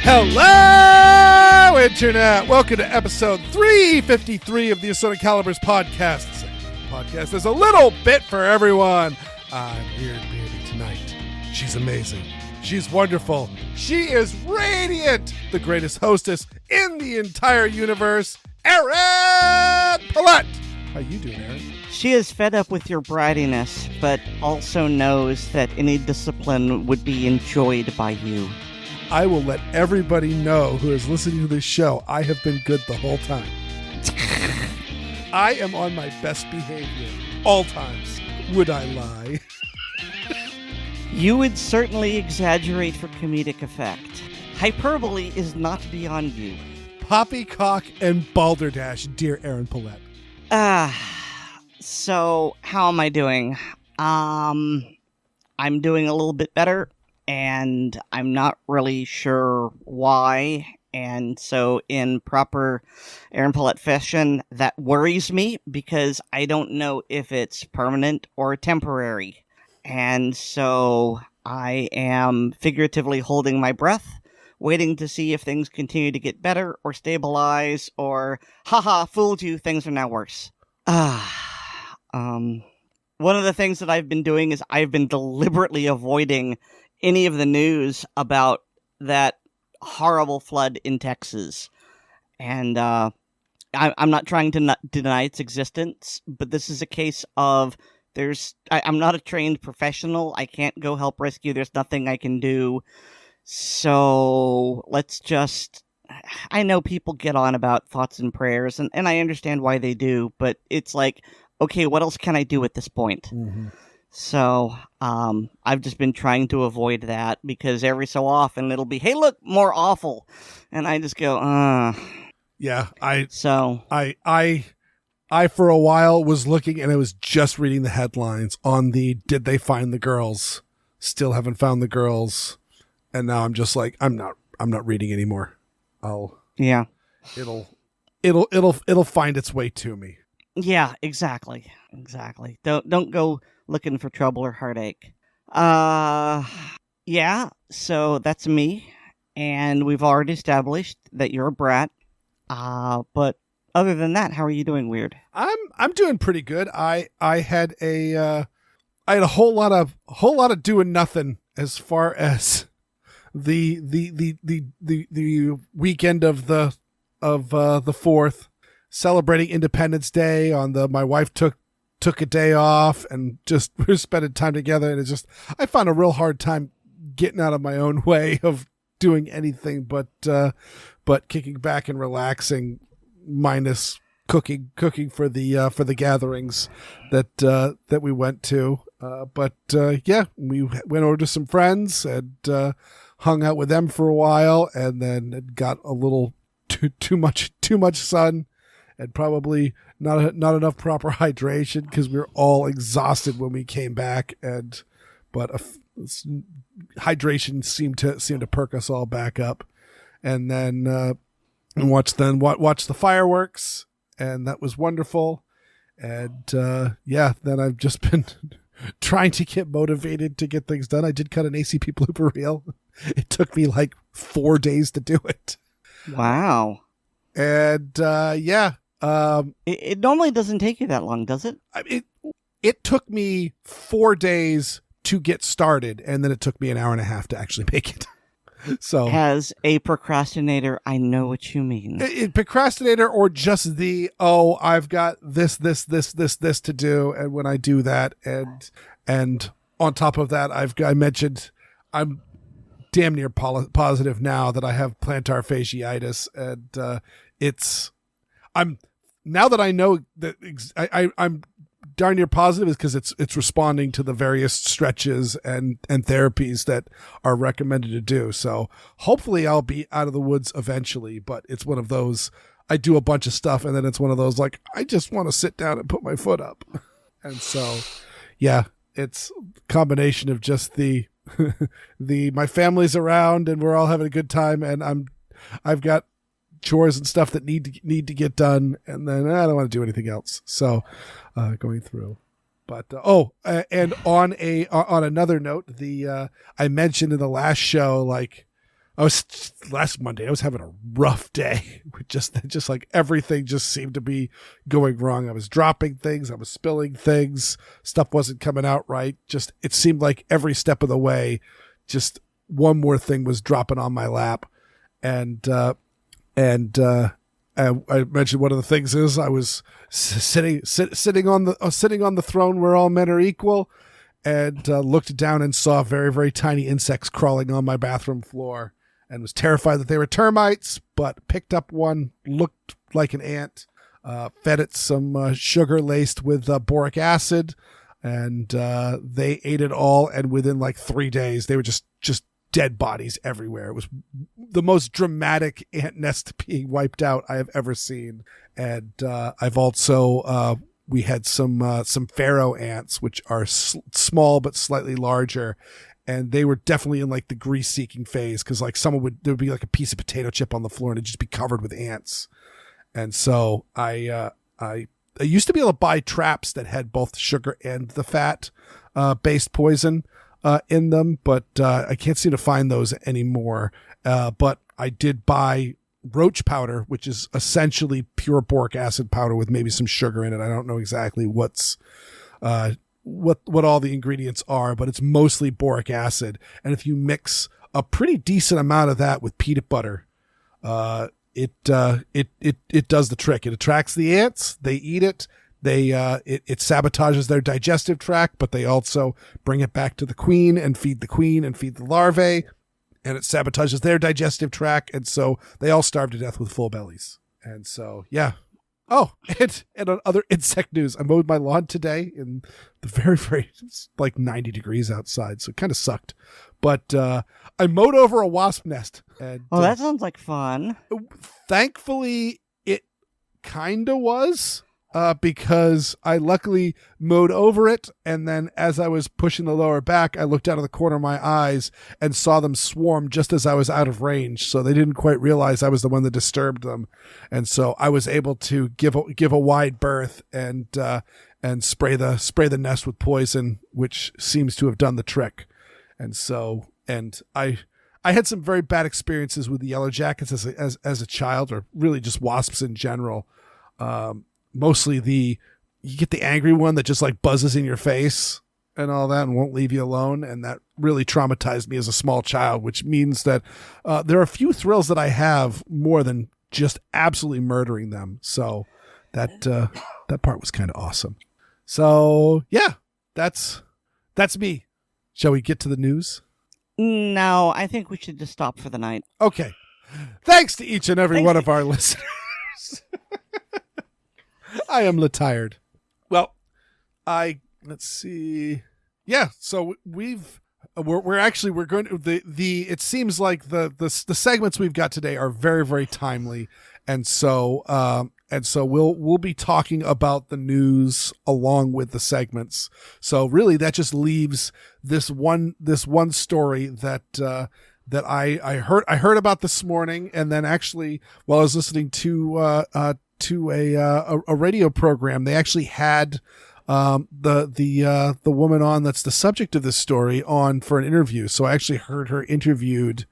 Hello, Internet! Welcome to episode 353 of the Assorted Calibers podcast. Podcast. There's a little bit for everyone. I'm Weer'd tonight. She's amazing. She's wonderful. She is radiant. The greatest hostess in the entire universe, Erin Paulette. How you doing, Erin? She is fed up with your brattiness, but also knows that any discipline would be enjoyed by you. I will let everybody know who is listening to this show I have been good the whole time. I am on my best behavior all times. Would I lie? You would certainly exaggerate for comedic effect. Hyperbole is not beyond you. Poppycock and balderdash, dear Erin Paulette. So how am I doing? I'm doing a little bit better. And I'm not really sure why, and so in proper Erin Paulette fashion, that worries me, because I don't know if it's permanent or temporary. And so I am figuratively holding my breath, waiting to see if things continue to get better or stabilize, or, haha, fooled you, things are now worse. One of the things that I've been doing is I've been deliberately avoiding any of the news about that horrible flood in Texas. And I'm not trying to deny its existence, but this is a case of I'm not a trained professional. I can't go help rescue. There's nothing I can do. So I know people get on about thoughts and prayers, and I understand why they do, but it's like, okay, what else can I do at this point? Mm-hmm. So, I've just been trying to avoid that, because every so often it'll be, hey, look, more awful. And I just go, Yeah, I for a while was looking, and I was just reading the headlines on the, did they find the girls? Still haven't found the girls. And now I'm just like, I'm not reading anymore. It'll find its way to me. Yeah, exactly. Don't go looking for trouble or heartache. Yeah, so that's me, and we've already established that you're a brat. But other than that, how are you doing, Weer'd? I'm doing pretty good. I had a whole lot of doing nothing as far as the weekend of the 4th, celebrating Independence Day my wife took a day off, and just we're spending time together, and I found a real hard time getting out of my own way of doing anything but kicking back and relaxing, minus cooking for the gatherings that we went to. Yeah, we went over to some friends and hung out with them for a while, and then it got a little too much sun, and probably not enough proper hydration, because we were all exhausted when we came back. But hydration seemed to perk us all back up, and then watch the fireworks, and that was wonderful. And then I've just been trying to get motivated to get things done. I did cut an ACP blooper reel. It took me like 4 days to do it. Wow. And it normally doesn't take you that long, does it? It took me 4 days to get started, and then it took me an hour and a half to actually make it. So, as a procrastinator, I know what you mean. Procrastinator, or just I've got this to do, and when I do that, and on top of that, I mentioned I'm damn near positive now that I have plantar fasciitis, and I'm now that I know that I'm darn near positive, is because it's responding to the various stretches and therapies that are recommended to do. So hopefully I'll be out of the woods eventually, but it's one of those, I do a bunch of stuff, and then it's one of those, like, I just want to sit down and put my foot up. And so, yeah, it's a combination of just the my family's around and we're all having a good time, and I've got chores and stuff that need to get done, and then I don't want to do anything else. So going through. But and on another note, I mentioned in the last show, like last Monday, I was having a rough day. Just like everything just seemed to be going wrong. I was dropping things, I was spilling things, stuff wasn't coming out right. Just it seemed like every step of the way, just one more thing was dropping on my lap, and I mentioned one of the things is I was sitting on the throne where all men are equal, and looked down and saw very, very tiny insects crawling on my bathroom floor, and was terrified that they were termites, but picked up one, looked like an ant, fed it some sugar laced with boric acid, and they ate it all, and within like 3 days they were just dead bodies everywhere. It was the most dramatic ant nest being wiped out I have ever seen. And I've also we had some pharaoh ants, which are small but slightly larger, and they were definitely in like the grease seeking phase, because like there would be like a piece of potato chip on the floor and it'd just be covered with ants. And so I used to be able to buy traps that had both sugar and the fat based poison in them, but I can't seem to find those anymore. But I did buy roach powder, which is essentially pure boric acid powder with maybe some sugar in it. I don't know exactly what all the ingredients are, but it's mostly boric acid. And if you mix a pretty decent amount of that with peanut butter, it does the trick. It attracts the ants. They eat it. It sabotages their digestive tract, but they also bring it back to the queen and feed the larvae, and it sabotages their digestive tract, and so they all starve to death with full bellies. And so, yeah. Oh, and on other insect news, I mowed my lawn today in the very, very, like 90 degrees outside, so it kind of sucked. But I mowed over a wasp nest. And, that sounds like fun. Thankfully, it kind of was. Because I luckily mowed over it, and then as I was pushing the lower back, I looked out of the corner of my eyes and saw them swarm just as I was out of range. So they didn't quite realize I was the one that disturbed them, and so I was able to give a wide berth and spray the nest with poison, which seems to have done the trick. And so, I had some very bad experiences with the yellow jackets as a child, or really just wasps in general. Mostly you get the angry one that just like buzzes in your face and all that and won't leave you alone. And that really traumatized me as a small child, which means that there are a few thrills that I have more than just absolutely murdering them. So that part was kind of awesome. So yeah, that's me. Shall we get to the news? No, I think we should just stop for the night. Okay. Thanks to each and every one of our listeners. I am tired. Well, let's see. Yeah, so we're going to it seems like the segments we've got today are very, very timely, and so we'll be talking about the news along with the segments. So really, that just leaves this one story that I heard about this morning, and then actually while I was listening to a radio program, they actually had the woman on that's the subject of this story on for an interview. So I actually heard her interviewed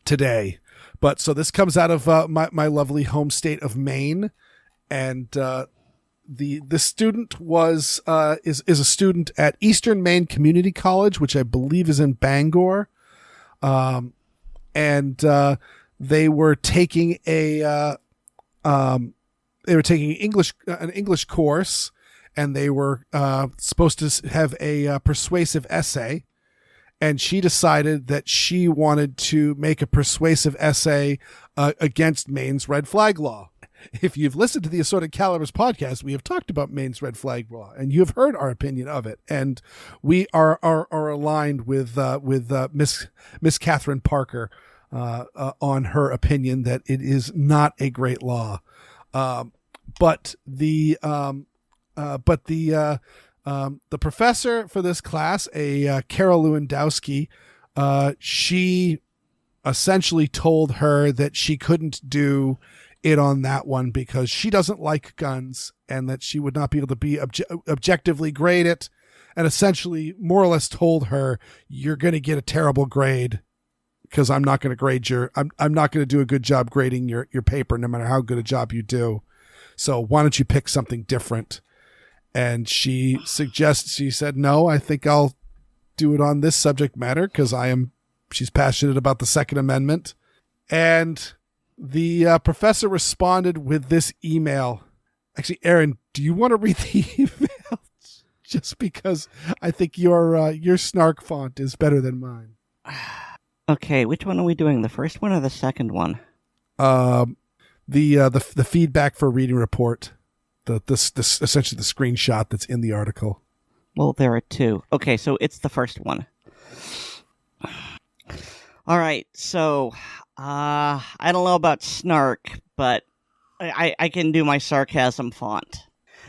today. But so this comes out of my lovely home state of Maine, and the student is a student at Eastern Maine Community College, which I believe is in Bangor, and they were taking an English course, and they were supposed to have a persuasive essay, and she decided that she wanted to make a persuasive essay against Maine's red flag law. If you've listened to the Assorted Calibers podcast, we have talked about Maine's red flag law, and you have heard our opinion of it, and we are aligned with Miss Catherine Parker on her opinion that it is not a great law. But the The professor for this class, a Carol Lewandowski, she essentially told her that she couldn't do it on that one because she doesn't like guns and that she would not be able to be objectively grade it, and essentially more or less told her, you're going to get a terrible grade because I'm not going to grade I'm not going to do a good job grading your paper no matter how good a job you do. So why don't you pick something different? And she said, no, I think I'll do it on this subject matter because she's passionate about the Second Amendment. And the professor responded with this email. Actually, Aaron, do you want to read the email? Just because I think your snark font is better than mine. Okay, which one are we doing? The first one or the second one? The feedback for reading report. This essentially the screenshot that's in the article. Well, there are two. Okay, so it's the first one. All right, so I don't know about snark, but I can do my sarcasm font.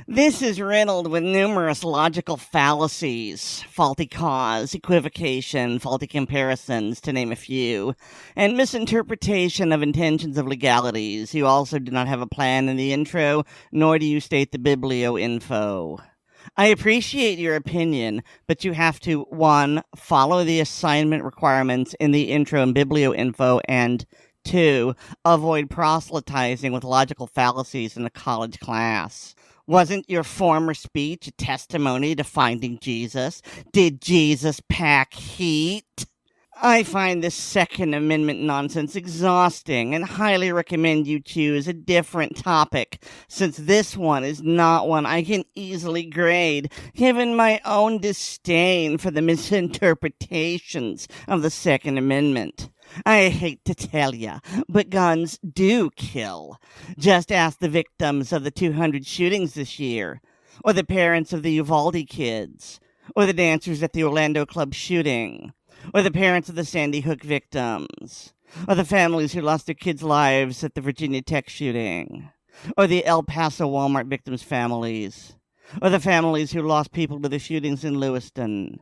This is riddled with numerous logical fallacies, faulty cause, equivocation, faulty comparisons, to name a few, and misinterpretation of intentions of legalities. You also do not have a plan in the intro, nor do you state the biblio-info. I appreciate your opinion, but you have to, 1, follow the assignment requirements in the intro and biblio-info, and 2, avoid proselytizing with logical fallacies in a college class. Wasn't your former speech a testimony to finding Jesus? Did Jesus pack heat? I find this Second Amendment nonsense exhausting and highly recommend you choose a different topic, since this one is not one I can easily grade, given my own disdain for the misinterpretations of the Second Amendment. I hate to tell ya, but guns do kill. Just ask the victims of the 200 shootings this year, or the parents of the Uvalde kids, or the dancers at the Orlando Club shooting, or the parents of the Sandy Hook victims, or the families who lost their kids' lives at the Virginia Tech shooting, or the El Paso Walmart victims' families, or the families who lost people to the shootings in Lewiston,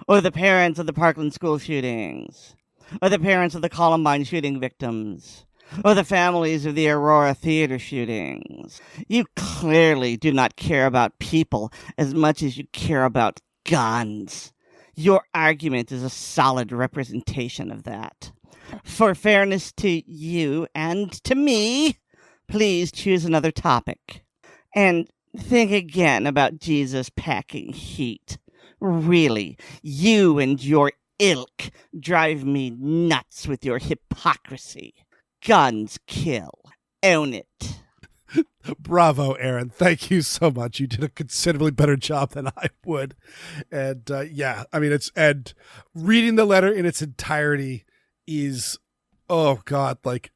or the parents of the Parkland school shootings, or the parents of the Columbine shooting victims, or the families of the Aurora theater shootings. You clearly do not care about people as much as you care about guns. Your argument is a solid representation of that. For fairness to you and to me, please choose another topic. And think again about Jesus packing heat. Really, you and your ilk drive me nuts with your hypocrisy. Guns kill. Own it. Bravo, Aaron. Thank you so much. You did a considerably better job than I would. And yeah, I mean, and reading the letter in its entirety is, oh God, like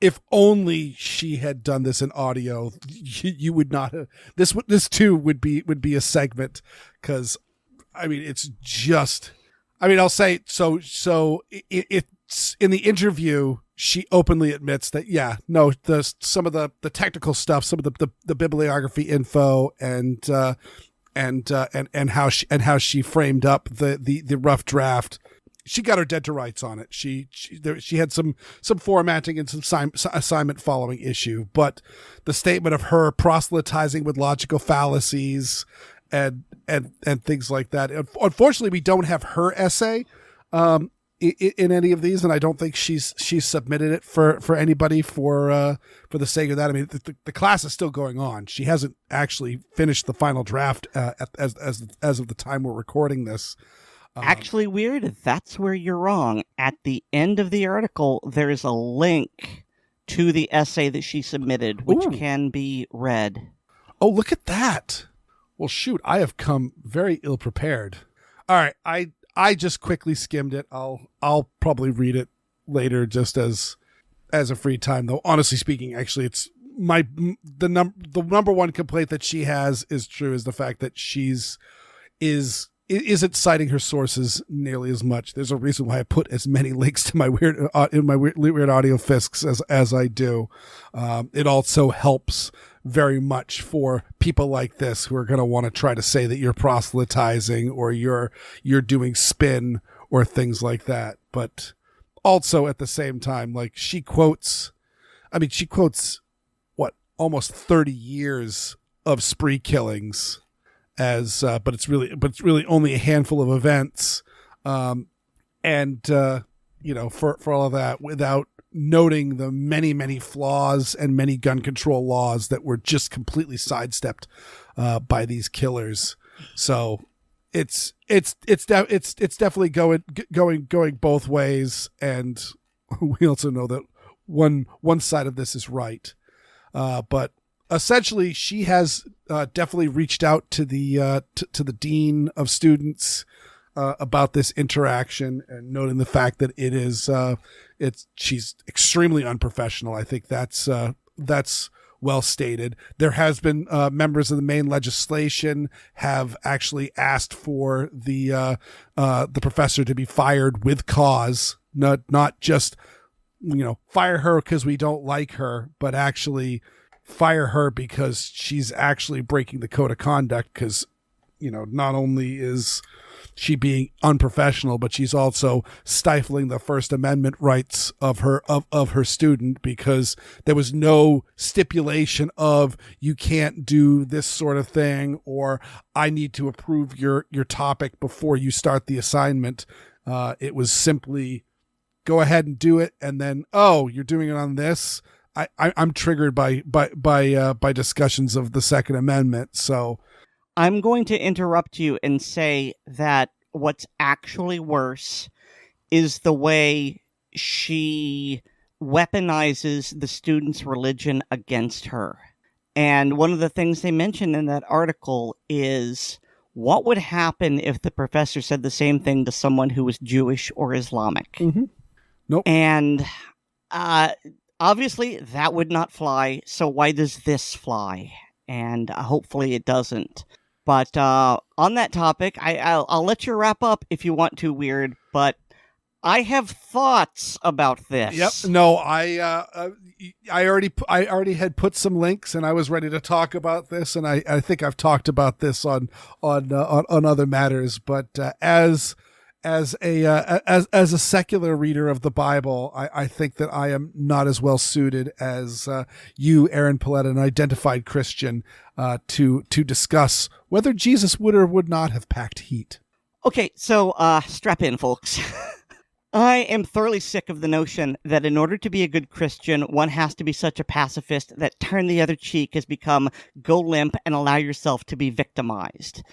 if only she had done this in audio, you would not have, this too would be a segment. Cause I mean, it's just, I mean, I'll say, so it's in the interview, she openly admits that, yeah, no, some of the technical stuff, some of the bibliography info and how she framed up the rough draft, she got her dead to rights on it. She had some formatting and some assignment following issue, but the statement of her proselytizing with logical fallacies and things like that. Unfortunately, we don't have her essay in any of these, and I don't think she's submitted it for anybody for the sake of that. I mean, the class is still going on. She hasn't actually finished the final draft as of the time we're recording this. Actually, Weer'd, that's where you're wrong. At the end of the article, there is a link to the essay that she submitted, which can be read. Oh, look at that. Well, shoot, I have come very ill prepared. All right, I just quickly skimmed it. I'll probably read it later, just as a free time. Though honestly speaking, actually, it's the number one complaint that she has is true, is the fact that she's isn't citing her sources nearly as much. There's a reason why I put as many links to my weird audio fisks as I do. It also helps very much for people like this who are going to want to try to say that you're proselytizing or you're doing spin or things like that. But also at the same time, like she quotes what, almost 30 years of spree killings as but it's really only a handful of events, for all of that, without noting the many flaws and many gun control laws that were just completely sidestepped by these killers. So it's definitely going both ways, and we also know that one side of this is right, but essentially she has definitely reached out to the dean of students about this interaction, and noting the fact that she's extremely unprofessional. I think that's well stated. There has been members of the Maine legislation have actually asked for the professor to be fired with cause, not just fire her because we don't like her, but actually fire her because she's actually breaking the code of conduct, because not only is she being unprofessional, but she's also stifling the First Amendment rights of her student, because there was no stipulation of you can't do this sort of thing, or I need to approve your topic before you start the assignment. It was simply go ahead and do it, and then you're doing it on this. I'm triggered by discussions of the Second Amendment, so I'm going to interrupt you and say that what's actually worse is the way she weaponizes the student's religion against her. And one of the things they mentioned in that article is, what would happen if the professor said the same thing to someone who was Jewish or Islamic? Mm-hmm. Nope. And obviously that would not fly, so why does this fly? And hopefully it doesn't. But on that topic, I'll let you wrap up if you want to, Weer'd, but I have thoughts about this. Yep. No, I already had put some links, and I was ready to talk about this, and I think I've talked about this on other matters. But as a secular reader of the Bible, I think that I am not as well suited as you, Aaron Paulette, an identified Christian, to discuss whether Jesus would or would not have packed heat. Okay, so strap in, folks. I am thoroughly sick of the notion that in order to be a good Christian, one has to be such a pacifist that turn the other cheek has become go limp and allow yourself to be victimized.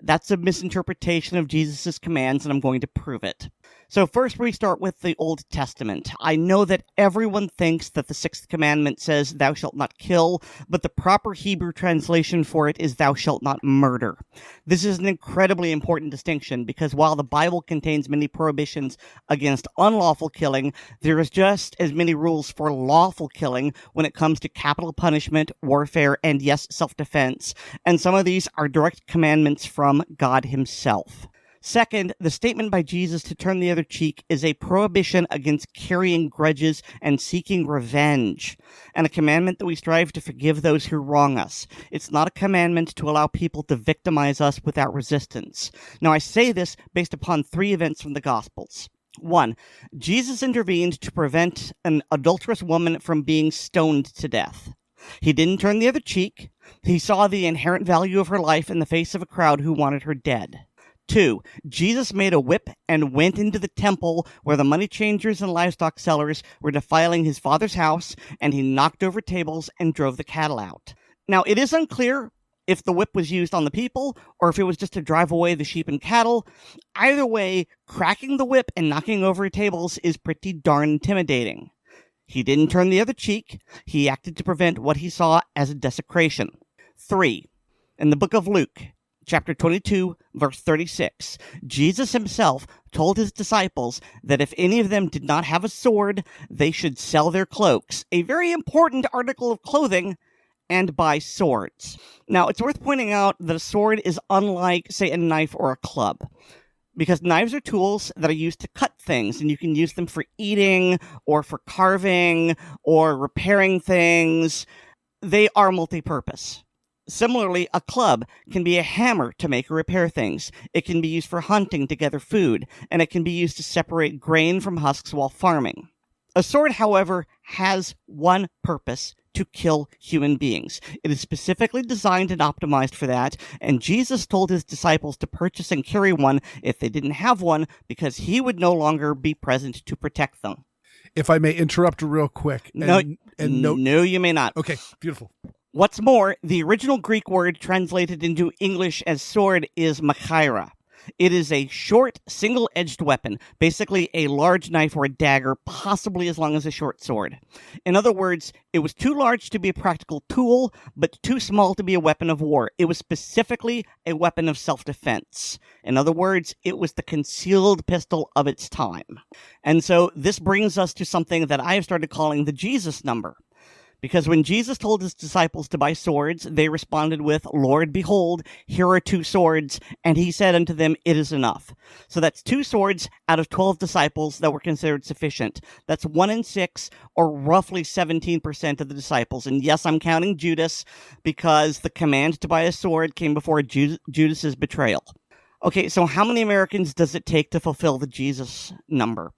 That's a misinterpretation of Jesus' commands, and I'm going to prove it. So first we start with the Old Testament. I know that everyone thinks that the sixth commandment says, thou shalt not kill, but the proper Hebrew translation for it is, thou shalt not murder. This is an incredibly important distinction, because while the Bible contains many prohibitions against unlawful killing, there is just as many rules for lawful killing when it comes to capital punishment, warfare, and yes, self-defense. And some of these are direct commandments from God himself. Second, the statement by Jesus to turn the other cheek is a prohibition against carrying grudges and seeking revenge, and a commandment that we strive to forgive those who wrong us. It's not a commandment to allow people to victimize us without resistance. Now, I say this based upon 3 events from the Gospels. 1, Jesus intervened to prevent an adulterous woman from being stoned to death. He didn't turn the other cheek. He saw the inherent value of her life in the face of a crowd who wanted her dead. 2, Jesus made a whip and went into the temple where the money changers and livestock sellers were defiling his father's house, and he knocked over tables and drove the cattle out. Now, it is unclear if the whip was used on the people or if it was just to drive away the sheep and cattle. Either way, cracking the whip and knocking over tables is pretty darn intimidating. He didn't turn the other cheek. He acted to prevent what he saw as a desecration. 3, in the book of Luke, Chapter 22, verse 36, Jesus himself told his disciples that if any of them did not have a sword, they should sell their cloaks, a very important article of clothing, and buy swords. Now, it's worth pointing out that a sword is unlike, say, a knife or a club, because knives are tools that are used to cut things, and you can use them for eating or for carving or repairing things. They are multi-purpose. Similarly, a club can be a hammer to make or repair things. It can be used for hunting to gather food, and it can be used to separate grain from husks while farming. A sword, however, has one purpose: to kill human beings. It is specifically designed and optimized for that, and Jesus told his disciples to purchase and carry one if they didn't have one, because he would no longer be present to protect them. If I may interrupt real quick. No, you may not. Okay, beautiful. What's more, the original Greek word translated into English as sword is machaira. It is a short, single-edged weapon, basically a large knife or a dagger, possibly as long as a short sword. In other words, it was too large to be a practical tool, but too small to be a weapon of war. It was specifically a weapon of self-defense. In other words, it was the concealed pistol of its time. And so this brings us to something that I have started calling the Jesus number. Because when Jesus told his disciples to buy swords, they responded with, "Lord, behold, here are 2 swords. And he said unto them, it is enough." So that's 2 swords out of 12 disciples that were considered sufficient. That's 1 in 6, or roughly 17% of the disciples. And yes, I'm counting Judas, because the command to buy a sword came before Judas's betrayal. Okay, so how many Americans does it take to fulfill the Jesus number?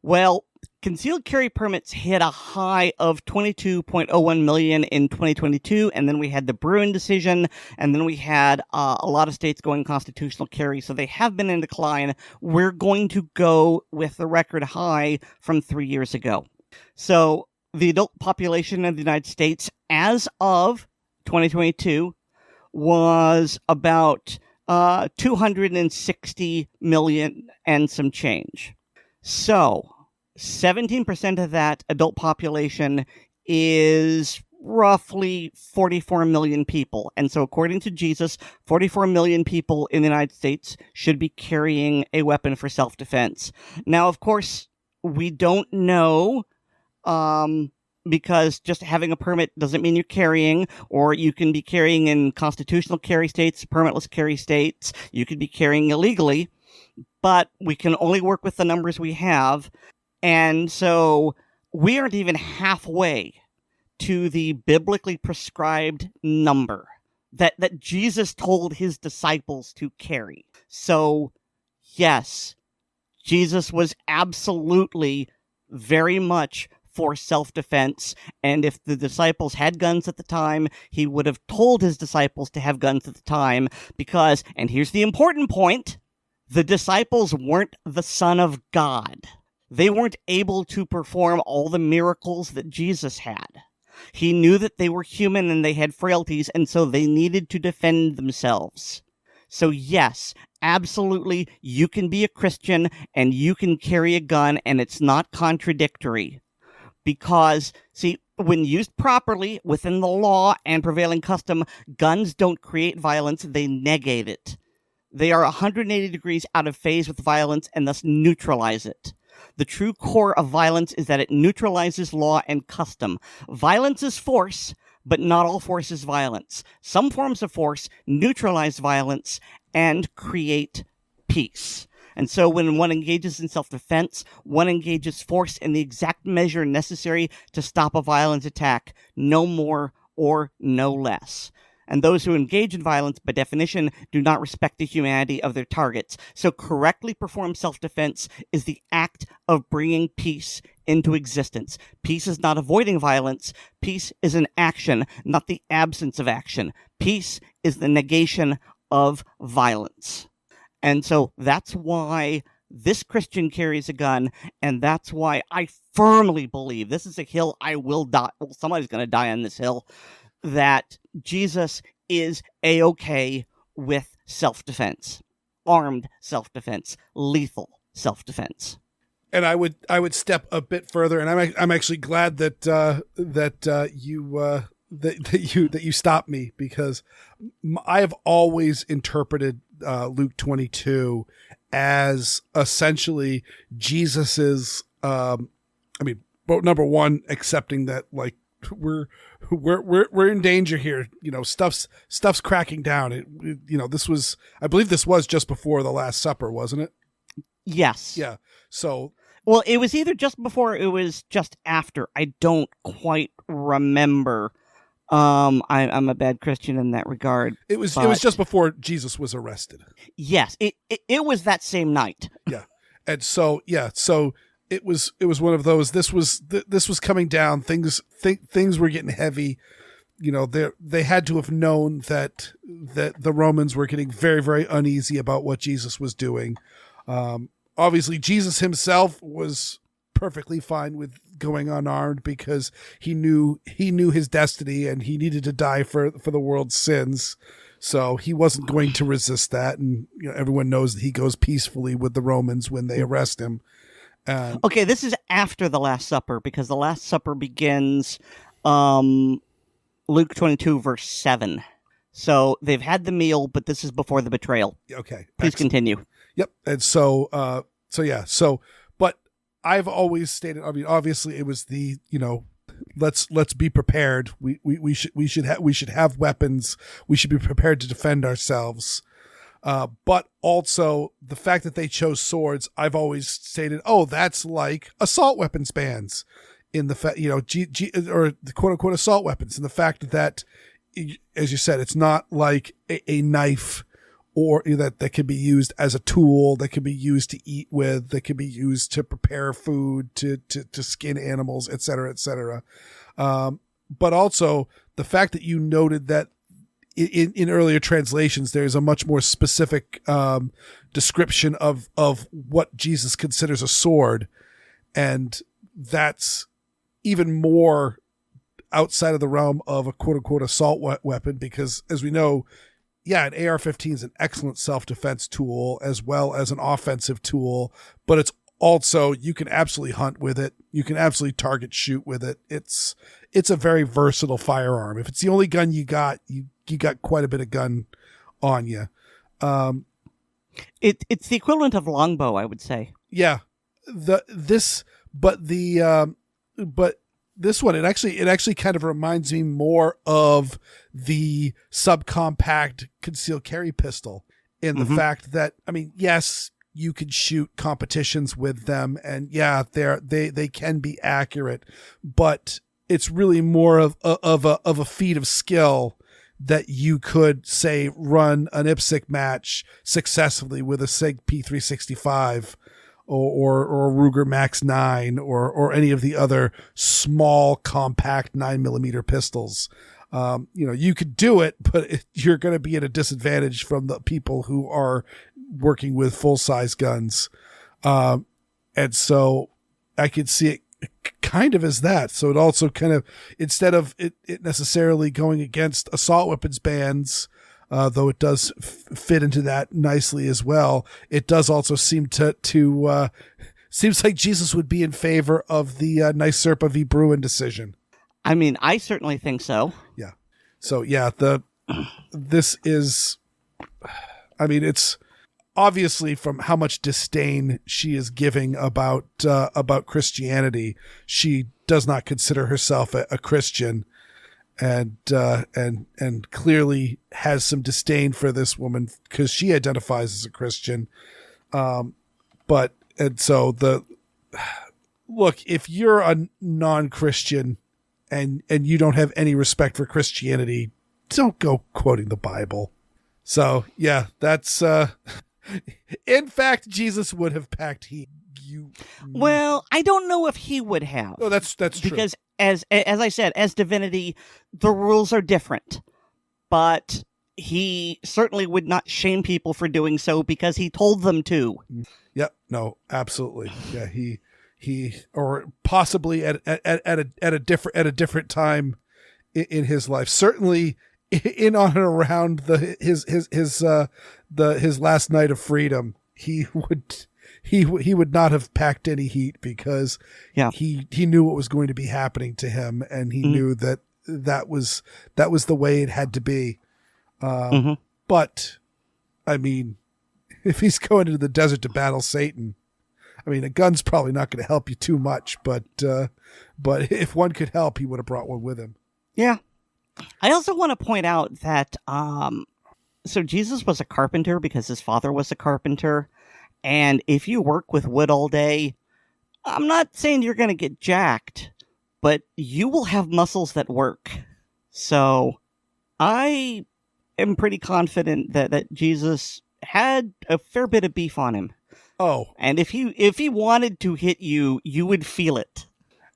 Well, concealed carry permits hit a high of 22.01 million in 2022, and then we had the Bruin decision, and then we had a lot of states going constitutional carry, so they have been in decline. We're going to go with the record high from 3 years ago. So the adult population of the United States as of 2022 was about 260 million and some change. So 17% of that adult population is roughly 44 million people. And so according to Jesus, 44 million people in the United States should be carrying a weapon for self-defense. Now, of course, we don't know, because just having a permit doesn't mean you're carrying, or you can be carrying in constitutional carry states, permitless carry states. You could be carrying illegally, but we can only work with the numbers we have. And so we aren't even halfway to the biblically prescribed number that Jesus told his disciples to carry. So, yes, Jesus was absolutely very much for self-defense, and if the disciples had guns at the time, he would have told his disciples to have guns at the time, because, and here's the important point, the disciples weren't the Son of God. They weren't able to perform all the miracles that Jesus had. He knew that they were human and they had frailties, and so they needed to defend themselves. So yes, absolutely, you can be a Christian and you can carry a gun, and it's not contradictory. Because, see, when used properly within the law and prevailing custom, guns don't create violence, they negate it. They are 180 degrees out of phase with violence and thus neutralize it. The true core of violence is that it neutralizes law and custom. Violence is force, but not all force is violence. Some forms of force neutralize violence and create peace. And so when one engages in self-defense, one engages force in the exact measure necessary to stop a violent attack, no more or no less. And those who engage in violence, by definition, do not respect the humanity of their targets. So correctly performed self-defense is the act of bringing peace into existence. Peace is not avoiding violence. Peace is an action, not the absence of action. Peace is the negation of violence. And so that's why this Christian carries a gun, and that's why I firmly believe, this is a hill I will die, well, somebody's going to die on this hill, that Jesus is A-okay with self-defense, armed self-defense, lethal self-defense. And I would step a bit further, and I'm actually glad that you stopped me, because I have always interpreted Luke 22 as essentially Jesus's. Number one, accepting that, like, we're in danger here. Stuff's cracking down. I believe this was just before the Last Supper, wasn't it? Yes. Yeah. So, well, it was either just before or it was just after. I don't quite remember. I'm a bad Christian in that regard. It was just before Jesus was arrested. Yes, it was that same night. Yeah. And so it was one of those. This was coming down. Things were getting heavy. They had to have known that the Romans were getting very, very uneasy about what Jesus was doing. Obviously, Jesus himself was perfectly fine with going unarmed because he knew his destiny and he needed to die for the world's sins. So he wasn't going to resist that. And everyone knows that he goes peacefully with the Romans when they arrest him. Okay, this is after the Last Supper because the Last Supper begins Luke 22, verse 7. So they've had the meal, but this is before the betrayal. Okay. Please continue. Yep. And but I've always stated, I mean, obviously it was let's be prepared. We should have weapons. We should be prepared to defend ourselves. But also the fact that they chose swords, I've always stated, that's like assault weapons bans in the fact, or the quote unquote assault weapons, and the fact that, as you said, it's not like a knife or that can be used as a tool, that can be used to eat with, that can be used to prepare food, to skin animals, et cetera, et cetera. But also the fact that you noted that in earlier translations, there's a much more specific description of what Jesus considers a sword. And that's even more outside of the realm of a quote unquote assault weapon, because as we know, an AR-15 is an excellent self-defense tool as well as an offensive tool, but it's also, you can absolutely hunt with it. You can absolutely target shoot with it. It's a very versatile firearm. If it's the only gun you got, you got quite a bit of gun on you. It's the equivalent of longbow, I would say. Yeah. But this one, it actually kind of reminds me more of the subcompact concealed carry pistol in the fact that, I mean, yes, you can shoot competitions with them, and they can be accurate, but it's really more of a feat of skill that you could, say, run an IPSC match successfully with a SIG P365 or a Ruger Max 9 or any of the other small compact 9mm pistols. You could do it, but you're going to be at a disadvantage from the people who are working with full size guns. And so I could see it kind of as that. So it also kind of, instead of it necessarily going against assault weapons bans, though it does fit into that nicely as well, it does also seem seems like Jesus would be in favor of the NYSERPA v. Bruin decision. I mean, I certainly think so. Yeah. So this is, I mean, it's obviously from how much disdain she is giving about Christianity. She does not consider herself a Christian, and clearly has some disdain for this woman because she identifies as a Christian. Look, if you're a non-Christian and you don't have any respect for Christianity, don't go quoting the Bible. So that's in fact, Jesus would have packed heat. Well, I don't know if he would have. Oh, that's true. Because as I said, as divinity, the rules are different. But he certainly would not shame people for doing so because he told them to. Yep. No, absolutely. Yeah. He or possibly at a different time in his life. Certainly in on and around his last night of freedom, he would not have packed any heat because he knew what was going to be happening to him, and he knew that was the way it had to be. But I mean, if he's going into the desert to battle Satan, I mean, a gun's probably not going to help you too much, but if one could help, he would have brought one with him. Yeah. I also want to point out that so Jesus was a carpenter because his father was a carpenter. And if you work with wood all day, I'm not saying you're going to get jacked, but you will have muscles that work. So I am pretty confident that Jesus had a fair bit of beef on him. Oh. And if he wanted to hit you, you would feel it.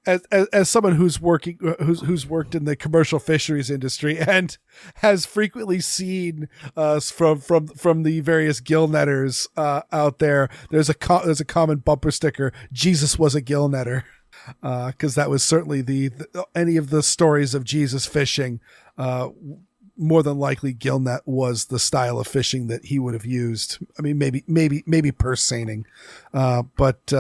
As someone who's worked in the commercial fisheries industry and has frequently seen from the various gill netters out there, there's a common bumper sticker: Jesus was a gill netter, because that was certainly the any of the stories of Jesus fishing. More than likely, gill net was the style of fishing that he would have used. I mean, maybe purse seining, but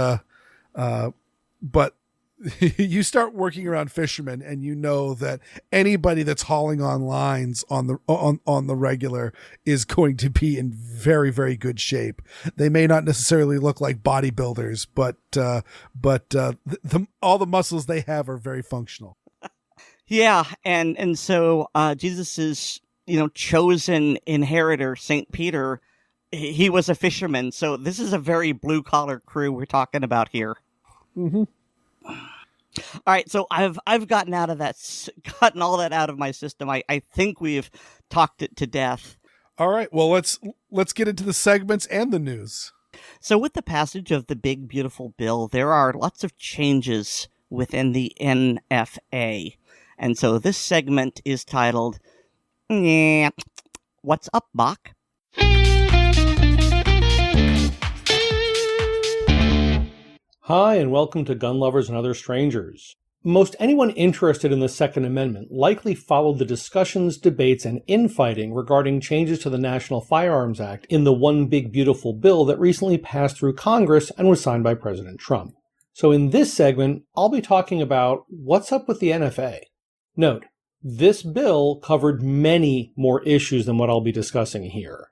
you start working around fishermen and you know that anybody that's hauling on lines on the regular is going to be in very, very good shape. They may not necessarily look like bodybuilders, but all the muscles they have are very functional. Yeah. And so, Jesus's, chosen inheritor, St. Peter, he was a fisherman. So this is a very blue collar crew we're talking about here. Mm-hmm. All right, so I've gotten all that out of my system. I think we've talked it to death. All right, well let's get into the segments and the news. So with the passage of the big beautiful bill, there are lots of changes within the NFA, and so this segment is titled "What's Up, Bock?" Hi, and welcome to Gun Lovers and Other Strangers. Most anyone interested in the Second Amendment likely followed the discussions, debates, and infighting regarding changes to the National Firearms Act in the One Big Beautiful Bill that recently passed through Congress and was signed by President Trump. So in this segment, I'll be talking about what's up with the NFA. Note, this bill covered many more issues than what I'll be discussing here.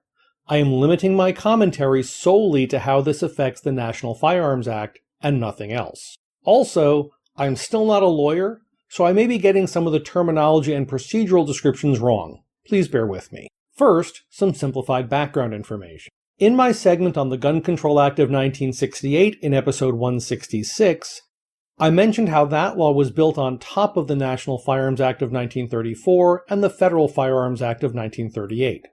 I am limiting my commentary solely to how this affects the National Firearms Act and nothing else. Also, I'm still not a lawyer, so I may be getting some of the terminology and procedural descriptions wrong. Please bear with me. First, some simplified background information. In my segment on the Gun Control Act of 1968 in episode 166, I mentioned how that law was built on top of the National Firearms Act of 1934 and the Federal Firearms Act of 1938.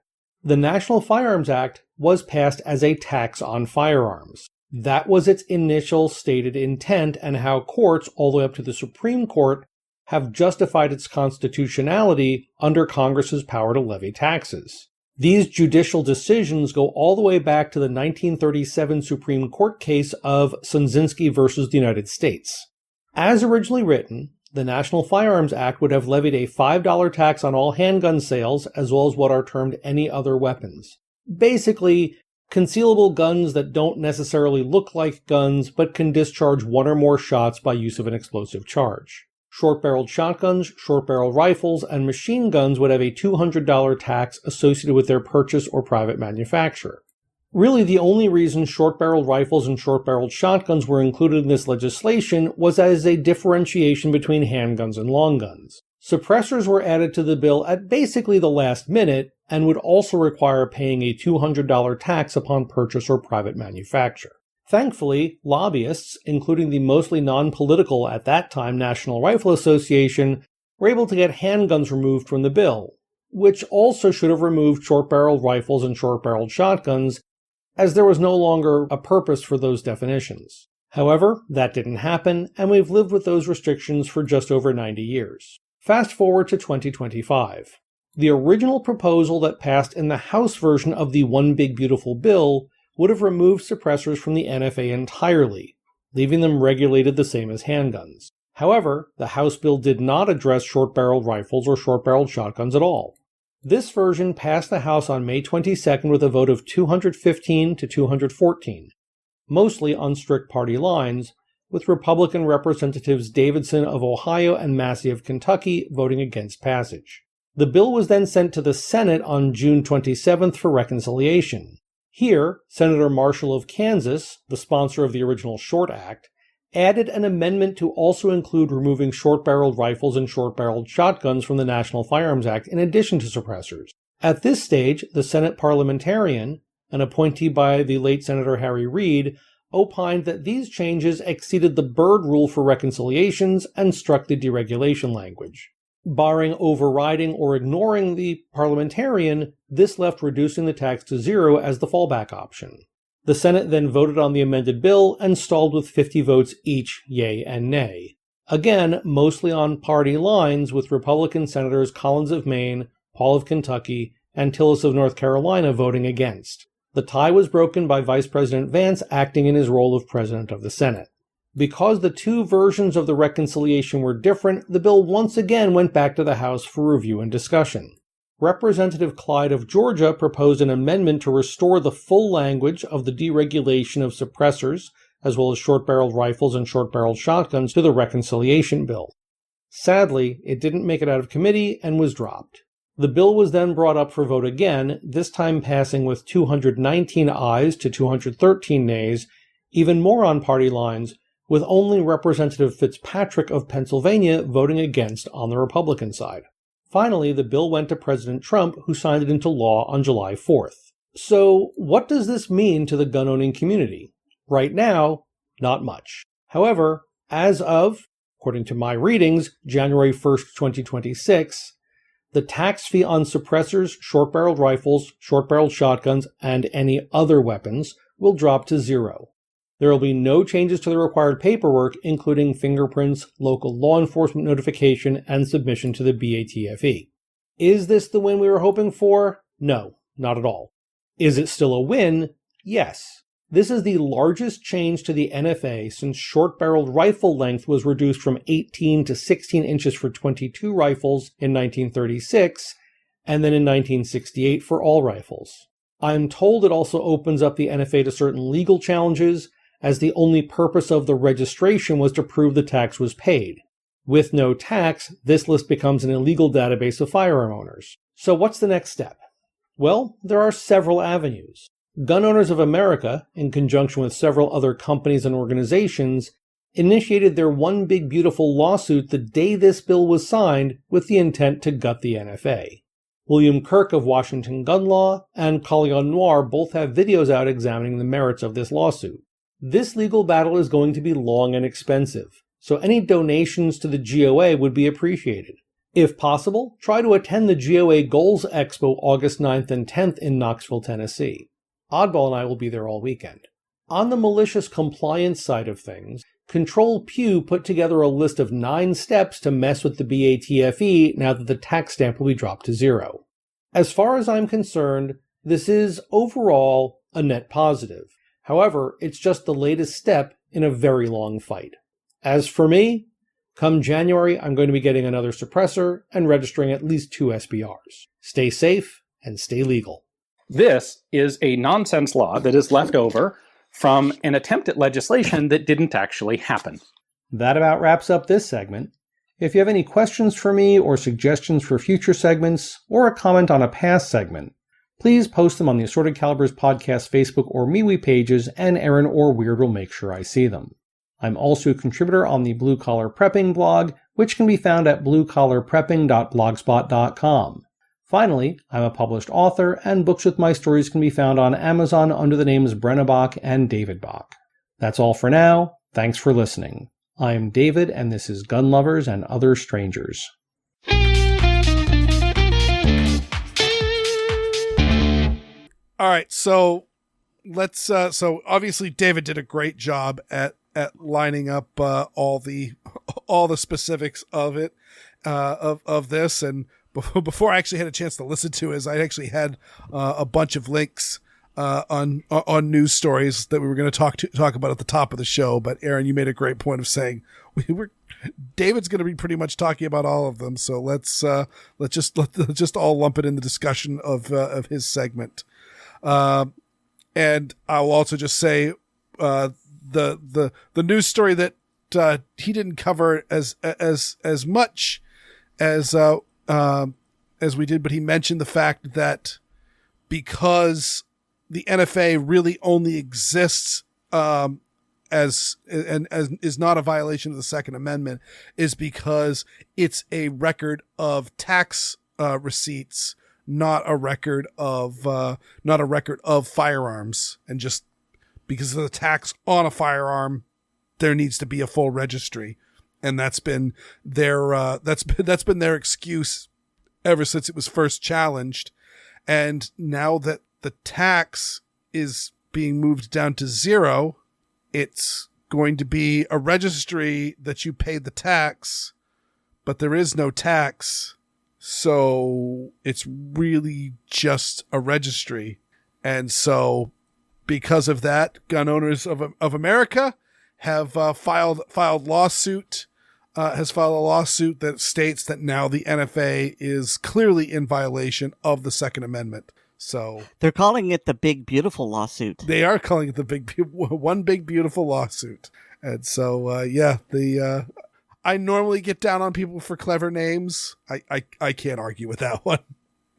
The National Firearms Act was passed as a tax on firearms. That was its initial stated intent, and how courts, all the way up to the Supreme Court, have justified its constitutionality under Congress's power to levy taxes. These judicial decisions go all the way back to the 1937 Supreme Court case of Sonzinsky versus the United States. As originally written, the National Firearms Act would have levied a $5 tax on all handgun sales, as well as what are termed any other weapons. Basically, concealable guns that don't necessarily look like guns, but can discharge one or more shots by use of an explosive charge. Short-barreled shotguns, short-barreled rifles, and machine guns would have a $200 tax associated with their purchase or private manufacture. Really, the only reason short-barreled rifles and short-barreled shotguns were included in this legislation was as a differentiation between handguns and long guns. Suppressors were added to the bill at basically the last minute, and would also require paying a $200 tax upon purchase or private manufacture. Thankfully, lobbyists, including the mostly non-political at that time National Rifle Association, were able to get handguns removed from the bill, which also should have removed short-barreled rifles and short-barreled shotguns, as there was no longer a purpose for those definitions. However, that didn't happen, and we've lived with those restrictions for just over 90 years. Fast forward to 2025. The original proposal that passed in the House version of the One Big Beautiful Bill would have removed suppressors from the NFA entirely, leaving them regulated the same as handguns. However, the House bill did not address short-barreled rifles or short-barreled shotguns at all. This version passed the House on May 22nd with a vote of 215 to 214, mostly on strict party lines, with Republican Representatives Davidson of Ohio and Massey of Kentucky voting against passage. The bill was then sent to the Senate on June 27th for reconciliation. Here, Senator Marshall of Kansas, the sponsor of the original Short Act, added an amendment to also include removing short-barreled rifles and short-barreled shotguns from the National Firearms Act in addition to suppressors. At this stage, the Senate parliamentarian, an appointee by the late Senator Harry Reid, opined that these changes exceeded the Byrd rule for reconciliations and struck the deregulation language. Barring overriding or ignoring the parliamentarian, this left reducing the tax to zero as the fallback option. The Senate then voted on the amended bill and stalled with 50 votes each, yay and nay. Again, mostly on party lines, with Republican Senators Collins of Maine, Paul of Kentucky, and Tillis of North Carolina voting against. The tie was broken by Vice President Vance acting in his role of President of the Senate. Because the two versions of the reconciliation were different, the bill once again went back to the House for review and discussion. Representative Clyde of Georgia proposed an amendment to restore the full language of the deregulation of suppressors, as well as short-barreled rifles and short-barreled shotguns, to the reconciliation bill. Sadly, it didn't make it out of committee and was dropped. The bill was then brought up for vote again, this time passing with 219 ayes to 213 nays, even more on party lines, with only Representative Fitzpatrick of Pennsylvania voting against on the Republican side. Finally, the bill went to President Trump, who signed it into law on July 4th. So, what does this mean to the gun-owning community? Right now, not much. However, as of, according to my readings, January 1st, 2026, the tax fee on suppressors, short-barreled rifles, short-barreled shotguns, and any other weapons will drop to zero. There will be no changes to the required paperwork, including fingerprints, local law enforcement notification, and submission to the BATFE. Is this the win we were hoping for? No, not at all. Is it still a win? Yes. This is the largest change to the NFA since short-barreled rifle length was reduced from 18 to 16 inches for .22 rifles in 1936, and then in 1968 for all rifles. I'm told it also opens up the NFA to certain legal challenges, as the only purpose of the registration was to prove the tax was paid. With no tax, this list becomes an illegal database of firearm owners. So what's the next step? Well, there are several avenues. Gun Owners of America, in conjunction with several other companies and organizations, initiated their One Big Beautiful lawsuit the day this bill was signed with the intent to gut the NFA. William Kirk of Washington Gun Law and Colion Noir both have videos out examining the merits of this lawsuit. This legal battle is going to be long and expensive, so any donations to the GOA would be appreciated. If possible, try to attend the GOA Goals Expo August 9th and 10th in Knoxville, Tennessee. Oddball and I will be there all weekend. On the malicious compliance side of things, CtrlPew put together a list of 9 steps to mess with the BATFE now that the tax stamp will be dropped to zero. As far as I'm concerned, this is overall a net positive. However, it's just the latest step in a very long fight. As for me, come January, I'm going to be getting another suppressor and registering at least 2 SBRs. Stay safe and stay legal. This is a nonsense law that is left over from an attempt at legislation that didn't actually happen. That about wraps up this segment. If you have any questions for me or suggestions for future segments or a comment on a past segment, please post them on the Assorted Calibers Podcast Facebook or MeWe pages, and Aaron or Weer'd will make sure I see them. I'm also a contributor on the Blue Collar Prepping blog, which can be found at bluecollarprepping.blogspot.com. Finally, I'm a published author, and books with my stories can be found on Amazon under the names Brena Bock and David Bock. That's all for now. Thanks for listening. I'm David, and this is Gun Lovers and Other Strangers. All right, so let's. So obviously, David did a great job at lining up all the specifics of it, of this. And before I actually had a chance to listen to it, I actually had a bunch of links on news stories that we were going to talk about at the top of the show. But Aaron, you made a great point of saying David's going to be pretty much talking about all of them. So let's just all lump it in the discussion of his segment. And I'll also just say the news story that he didn't cover as much as we did, but he mentioned the fact that because the NFA really only exists as is not a violation of the Second Amendment is because it's a record of tax receipts, not a record of firearms. And just because of the tax on a firearm, there needs to be a full registry, and that's been their that's been their excuse ever since it was first challenged. And now that the tax is being moved down to zero, it's going to be a registry that you pay the tax, but there is no tax. So it's really just a registry. And so because of that, gun owners of America have filed a lawsuit that states that now the NFA is clearly in violation of the Second Amendment. So they're calling it the Big Beautiful lawsuit. They are calling it the one big beautiful lawsuit. And so I normally get down on people for clever names. I can't argue with that one.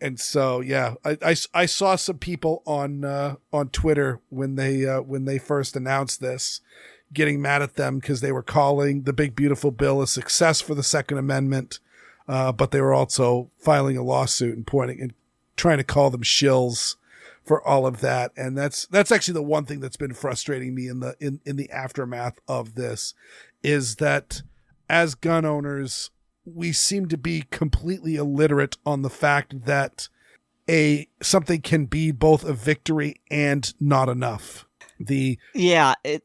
And so I saw some people on Twitter when they first announced this, getting mad at them because they were calling the Big Beautiful Bill a success for the Second Amendment, but they were also filing a lawsuit and trying to call them shills for all of that. And that's actually the one thing that's been frustrating me in the aftermath of this, is that as gun owners, we seem to be completely illiterate on the fact that something can be both a victory and not enough.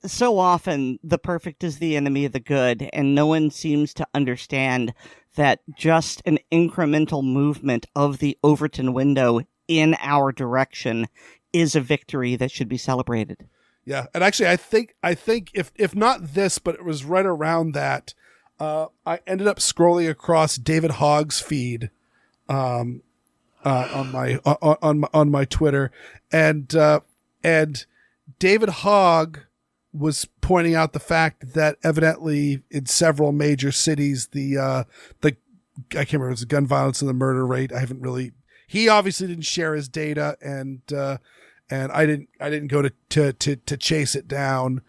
So often the perfect is the enemy of the good, and no one seems to understand that just an incremental movement of the Overton window in our direction is a victory that should be celebrated. Yeah, and actually, I think if not this, but it was right around that. I ended up scrolling across David Hogg's feed on my Twitter, and David Hogg was pointing out the fact that evidently in several major cities, I can't remember, it was the gun violence and the murder rate. He obviously didn't share his data, and I didn't go to chase it down.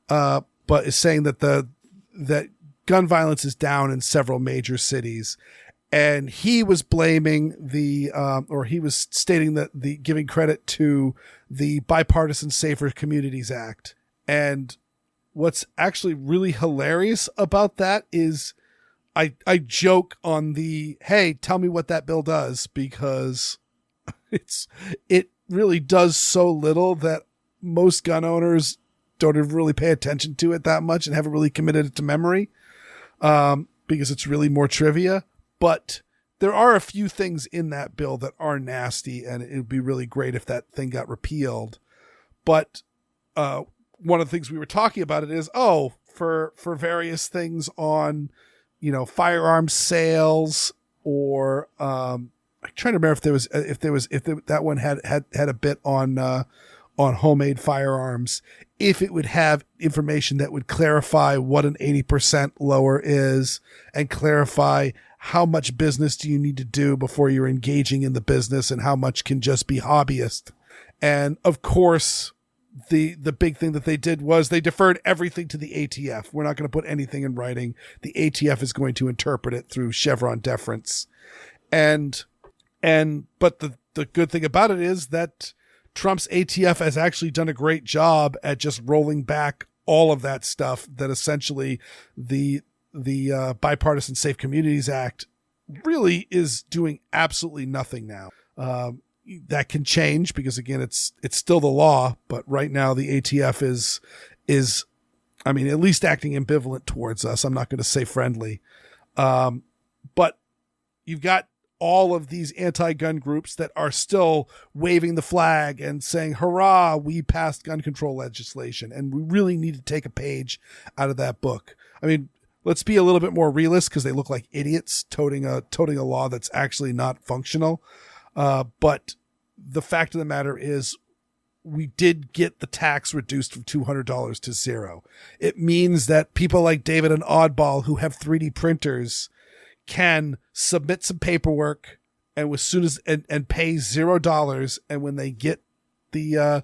But is saying that that gun violence is down in several major cities. And he was blaming he was stating that giving credit to the Bipartisan Safer Communities Act. And what's actually really hilarious about that is I joke on hey, tell me what that bill does, because it really does so little that most gun owners don't even really pay attention to it that much and haven't really committed it to memory, because it's really more trivia. But there are a few things in that bill that are nasty, and it would be really great if that thing got repealed. But one of the things we were talking about it is, for various things on, firearms sales, or I'm trying to remember if that one had a bit on homemade firearms, if it would have information that would clarify what an 80% lower is, and clarify how much business do you need to do before you're engaging in the business, and how much can just be hobbyist. And of course, the big thing that they did was they deferred everything to the ATF. We're not going to put anything in writing. The ATF is going to interpret it through Chevron deference. But the good thing about it is that Trump's ATF has actually done a great job at just rolling back all of that stuff that essentially the Bipartisan Safe Communities Act really is doing absolutely nothing now. That can change because, again, it's still the law, but right now the ATF is at least acting ambivalent towards us. I'm not going to say friendly. But you've got all of these anti-gun groups that are still waving the flag and saying, hurrah, we passed gun control legislation. And we really need to take a page out of that book. I mean, let's be a little bit more realist, because they look like idiots toting a law that's actually not functional. But the fact of the matter is, we did get the tax reduced from $200 to $0. It means that people like David and Oddball, who have 3D printers, can submit some paperwork and as soon as and pay $0, and when they get the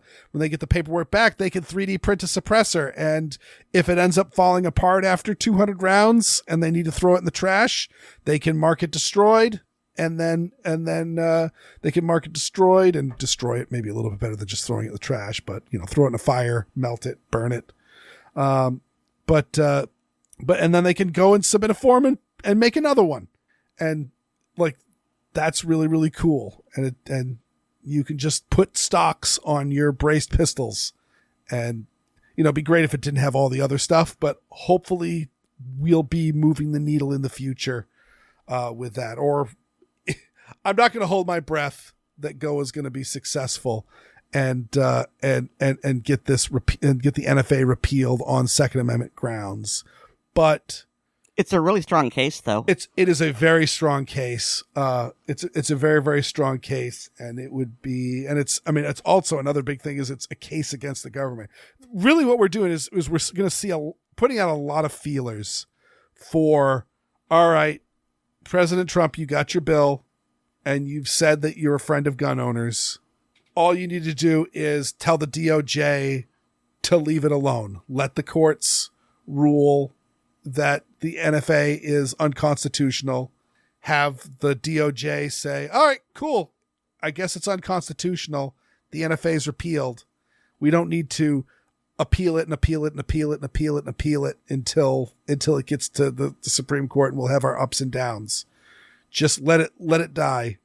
paperwork back, they can 3D print a suppressor. And if it ends up falling apart after 200 rounds and they need to throw it in the trash, they can mark it destroyed. And then they can mark it destroyed and destroy it. Maybe a little bit better than just throwing it in the trash, but throw it in a fire, melt it, burn it. But and then they can go and submit a form and make another one. And like, that's really, really cool. And you can just put stocks on your braced pistols, and it'd be great if it didn't have all the other stuff, but hopefully we'll be moving the needle in the future with that. Or I'm not going to hold my breath that Go is going to be successful and get this and get the NFA repealed on Second Amendment grounds. But it's a really strong case, though. It is a very strong case. It's a very, very strong case, and it would be, and it's also another big thing is it's a case against the government. Really, what we're doing is we're going to see putting out a lot of feelers for, all right, President Trump, you got your bill, and you've said that you're a friend of gun owners. All you need to do is tell the DOJ to leave it alone. Let the courts rule that the NFA is unconstitutional. Have the DOJ say, all right, cool, I guess it's unconstitutional. The NFA is repealed. We don't need to appeal it and appeal it and appeal it and appeal it and appeal it until it gets to the Supreme Court, and we'll have our ups and downs. Just let it die.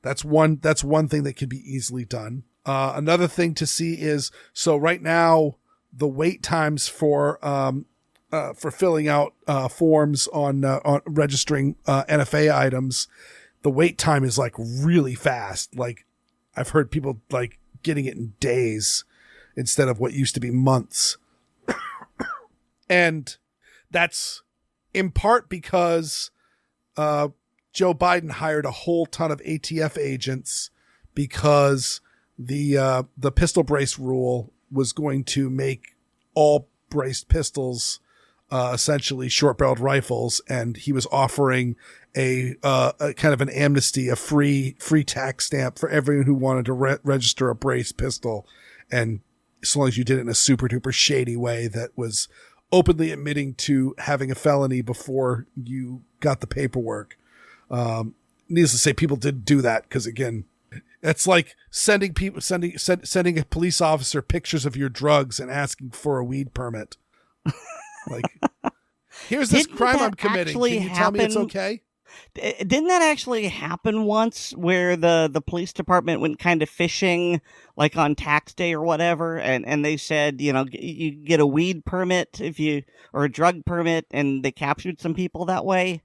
That's one thing that can be easily done. Another thing to see is, so right now the wait times for filling out forms on registering NFA items, the wait time is like really fast. Like, I've heard people like getting it in days instead of what used to be months. And that's in part because Joe Biden hired a whole ton of ATF agents because the pistol brace rule was going to make all braced pistols essentially short-barreled rifles, and he was offering a kind of an amnesty, a free tax stamp for everyone who wanted to register a braced pistol, and as long as you did it in a super-duper shady way that was openly admitting to having a felony before you got the paperwork. Needless to say, people didn't do that because, again, it's like sending a police officer pictures of your drugs and asking for a weed permit. Like, here's this crime I'm committing. Can you tell me it's okay? Didn't that actually happen once, where the police department went kind of fishing, like on tax day or whatever, and they said, you get a weed permit or a drug permit, and they captured some people that way?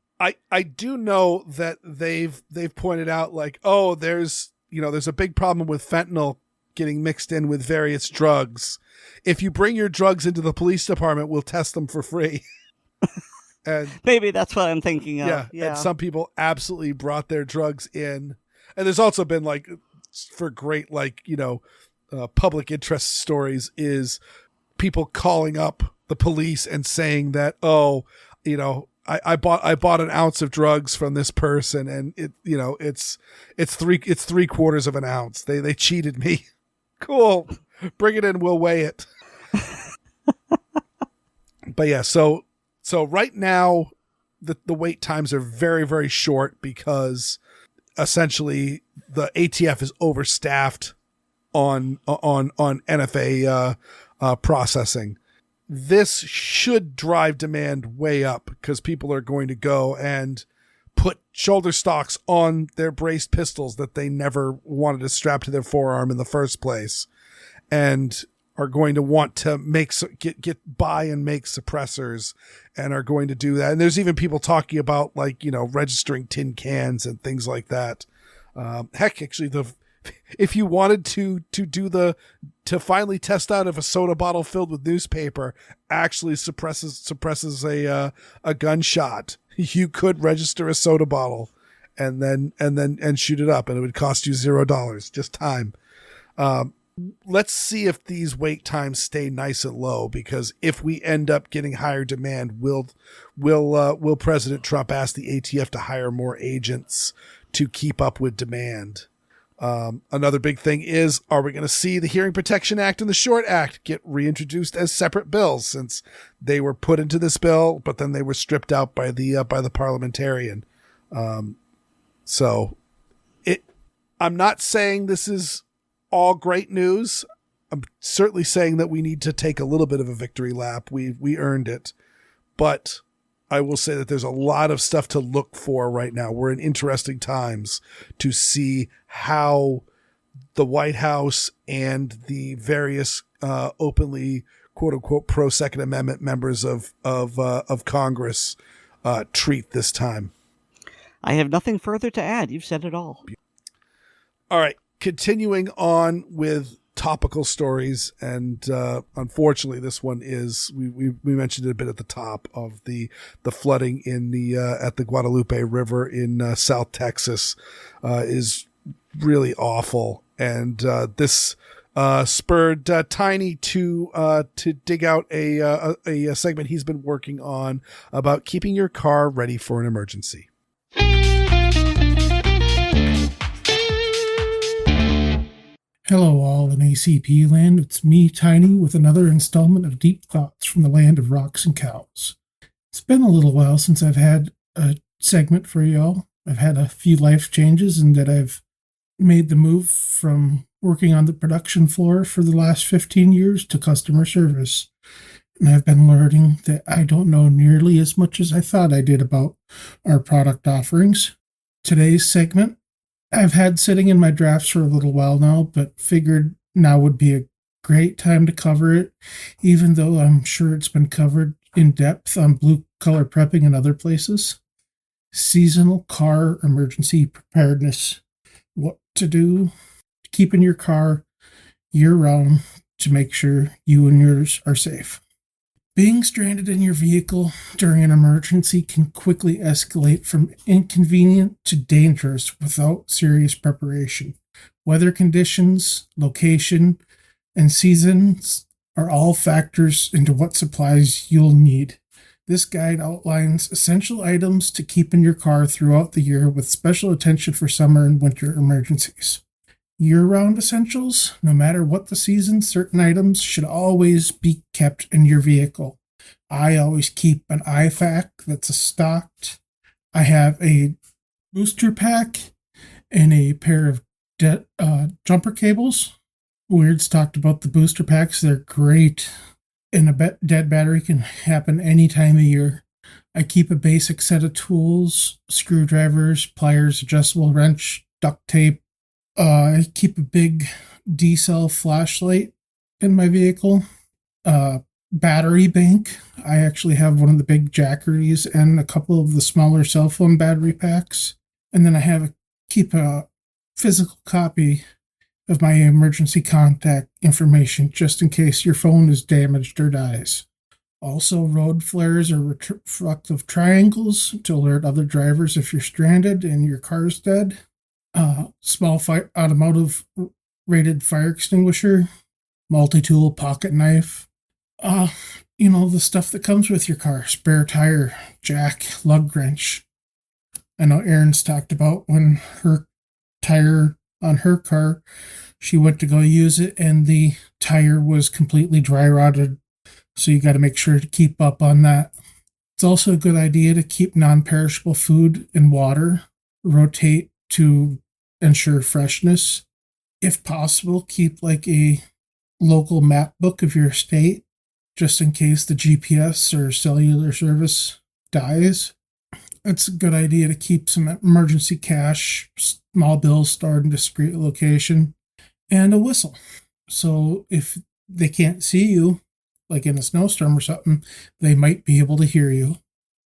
I do know that they've pointed out, like, oh, there's a big problem with fentanyl getting mixed in with various drugs. If you bring your drugs into the police department, we'll test them for free. And maybe that's what I'm thinking of. Yeah. And some people absolutely brought their drugs in. And there's also been, like, for great, like, public interest stories, is people calling up the police and saying that, oh, I bought an ounce of drugs from this person, and it's 3/4 of an ounce. They cheated me. Cool. Bring it in. We'll weigh it. But yeah, so right now the wait times are very, very short because essentially the ATF is overstaffed on NFA processing. This should drive demand way up because people are going to go and put shoulder stocks on their braced pistols that they never wanted to strap to their forearm in the first place, and are going to want to buy and make suppressors, and are going to do that. And there's even people talking about, like, registering tin cans and things like that. Heck, actually, if you wanted to finally test out if a soda bottle filled with newspaper actually suppresses a gunshot, you could register a soda bottle and shoot it up, and it would cost you $0, just time. Let's see if these wait times stay nice and low, because if we end up getting higher demand, will President Trump ask the ATF to hire more agents to keep up with demand? Another big thing is, are we going to see the Hearing Protection Act and the Short Act get reintroduced as separate bills, since they were put into this bill, but then they were stripped out by the parliamentarian. I'm not saying this is all great news. I'm certainly saying that we need to take a little bit of a victory lap. We earned it, but I will say that there's a lot of stuff to look for right now. We're in interesting times to see how the White House and the various openly, quote unquote, pro Second Amendment members of Congress treat this time. I have nothing further to add. You've said it all. All right, continuing on with topical stories, and unfortunately this one is, we mentioned it a bit at the top of the flooding in the at the Guadalupe River in South Texas is really awful, and this spurred Tiny to dig out a segment he's been working on about keeping your car ready for an emergency. Hello all in ACP land, it's me, Tiny, with another installment of Deep Thoughts from the Land of Rocks and Cows. It's been a little while since I've had a segment for y'all. I've had a few life changes in that I've made the move from working on the production floor for the last 15 years to customer service. And I've been learning that I don't know nearly as much as I thought I did about our product offerings. Today's segment I've had sitting in my drafts for a little while now, but figured now would be a great time to cover it, even though I'm sure it's been covered in depth on blue collar prepping and other places. Seasonal car emergency preparedness. What to do to keep in your car year-round to make sure you and yours are safe. Being stranded in your vehicle during an emergency can quickly escalate from inconvenient to dangerous without serious preparation. Weather conditions, location, and seasons are all factors into what supplies you'll need. This guide outlines essential items to keep in your car throughout the year with special attention for summer and winter emergencies. Year-round essentials, no matter what the season, certain items should always be kept in your vehicle. I always keep an IFAC that's stocked. I have a booster pack and a pair of jumper cables. Weer'd's talked about the booster packs. They're great, and a dead battery can happen any time of year. I keep a basic set of tools, screwdrivers, pliers, adjustable wrench, duct tape. I keep a big D-cell flashlight in my vehicle. Battery bank. I actually have one of the big Jackeries and a couple of the smaller cell phone battery packs. And then I keep a physical copy of my emergency contact information just in case your phone is damaged or dies. Also, road flares or reflective triangles to alert other drivers if you're stranded and your car's dead. Small automotive rated fire extinguisher, multi-tool pocket knife, the stuff that comes with your car, spare tire, jack, lug wrench. I know Erin's talked about when her tire on her car, she went to go use it and the tire was completely dry rotted, so you got to make sure to keep up on that. It's also a good idea to keep non-perishable food and water, rotate to ensure freshness. If possible, keep like a local map book of your state, just in case the GPS or cellular service dies. It's a good idea to keep some emergency cash, small bills stored in a discreet location, and a whistle. So if they can't see you, like in a snowstorm or something, they might be able to hear you.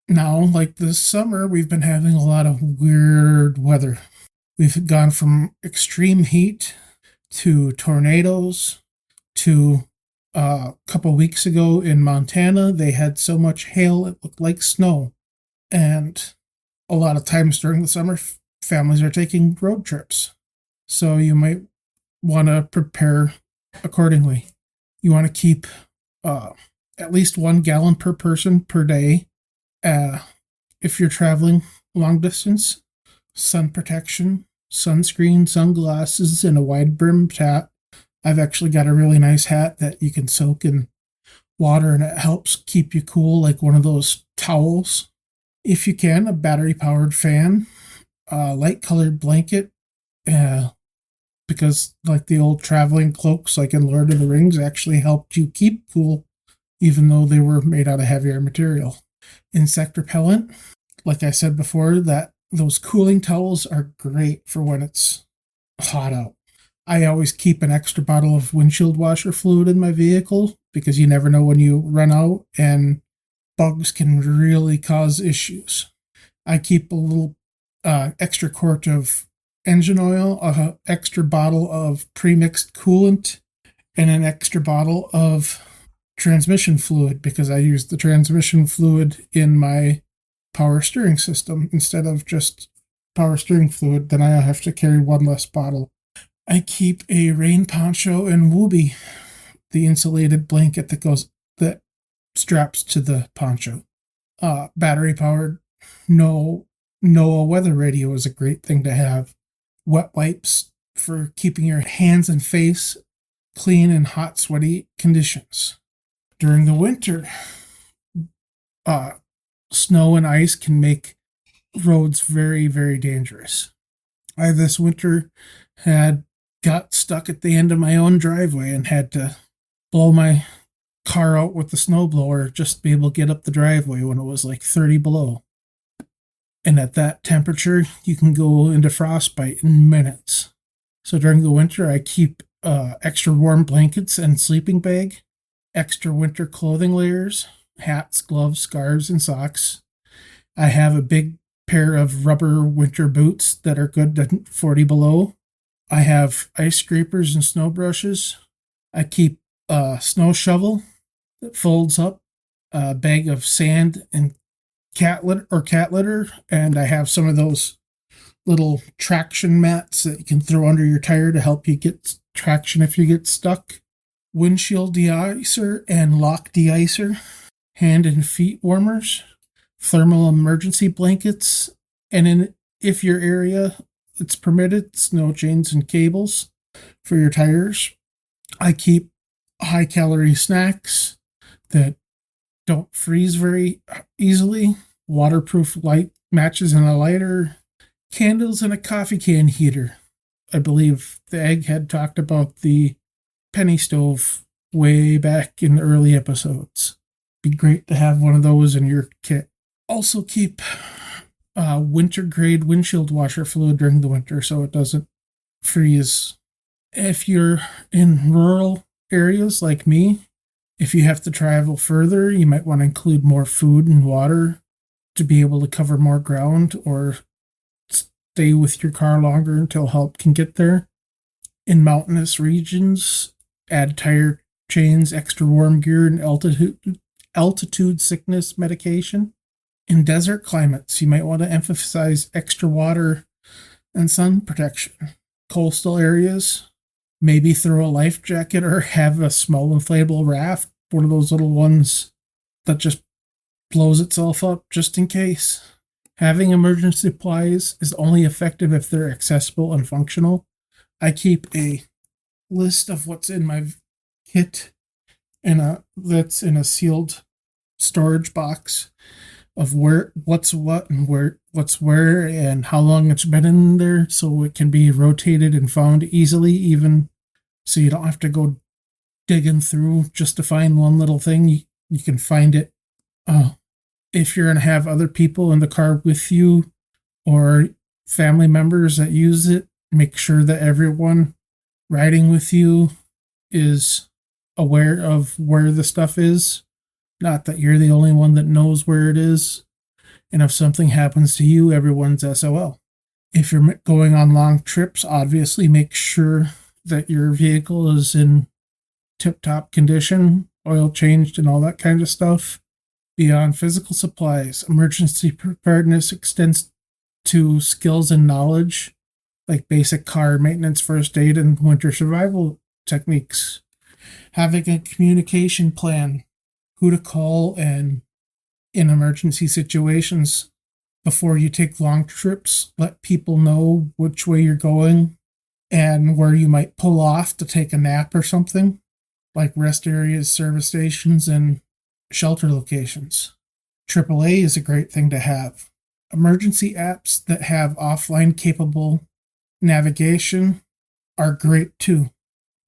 Now, like this summer, we've been having a lot of weird weather. We've gone from extreme heat to tornadoes to a couple weeks ago in Montana, they had so much hail it looked like snow. And a lot of times during the summer, families are taking road trips. So you might want to prepare accordingly. You want to keep at least 1 gallon per person per day. If you're traveling long distance, sun protection, sunscreen, sunglasses, and a wide-brimmed hat. I've actually got a really nice hat that you can soak in water and it helps keep you cool, like one of those towels. If you can, a battery-powered fan, a light-colored blanket, because like the old traveling cloaks like in Lord of the Rings actually helped you keep cool even though they were made out of heavier material. Insect repellent, like I said before, that those cooling towels are great for when it's hot out. I always keep an extra bottle of windshield washer fluid in my vehicle because you never know when you run out and bugs can really cause issues. I keep a little extra quart of engine oil, an extra bottle of pre-mixed coolant, and an extra bottle of transmission fluid because I use the transmission fluid in my power steering system instead of just power steering fluid. Then I have to carry one less bottle. I keep a rain poncho and Wooby, the insulated blanket that straps to the poncho. Battery powered NOAA weather radio is a great thing to have. Wet wipes for keeping your hands and face clean in hot, sweaty conditions. During the winter, snow and ice can make roads very, very dangerous. I this winter got stuck at the end of my own driveway and had to blow my car out with the snowblower just to be able to get up the driveway when it was like 30 below. And at that temperature, you can go into frostbite in minutes. So during the winter, I keep extra warm blankets and sleeping bag, extra winter clothing layers, hats, gloves, scarves, and socks. I have a big pair of rubber winter boots that are good at 40 below. I have ice scrapers and snow brushes. I keep a snow shovel that folds up, a bag of sand and cat litter, and I have some of those little traction mats that you can throw under your tire to help you get traction if you get stuck. Windshield deicer and lock deicer, hand and feet warmers, thermal emergency blankets, and if your area it's permitted, snow chains and cables for your tires. I keep high-calorie snacks that don't freeze very easily, waterproof light matches and a lighter, candles and a coffee can heater. I believe the Egghead talked about the penny stove way back in the early episodes. Be great to have one of those in your kit. Also keep winter grade windshield washer fluid during the winter so it doesn't freeze. If you're in rural areas like me, if you have to travel further, you might want to include more food and water to be able to cover more ground or stay with your car longer until help can get there. In mountainous regions, add tire chains, extra warm gear, and altitude sickness medication. In desert climates, you might want to emphasize extra water and sun protection. Coastal areas, maybe throw a life jacket or have a small inflatable raft, one of those little ones that just blows itself up just in case. Having emergency supplies is only effective if they're accessible and functional. I keep a list of what's in my kit that's in a sealed storage box of what's what and what's where and how long it's been in there so it can be rotated and found easily, even so you don't have to go digging through just to find one little thing. You can find it. If you're going to have other people in the car with you or family members that use it, make sure that everyone riding with you is aware of where the stuff is. Not that you're the only one that knows where it is. And if something happens to you, everyone's SOL. If you're going on long trips, obviously make sure that your vehicle is in tip-top condition, oil changed and all that kind of stuff. Beyond physical supplies, emergency preparedness extends to skills and knowledge like basic car maintenance, first aid, and winter survival techniques. Having a communication plan, who to call, and in emergency situations, before you take long trips, let people know which way you're going and where you might pull off to take a nap or something, like rest areas, service stations, and shelter locations. AAA is a great thing to have. Emergency apps that have offline capable navigation are great too.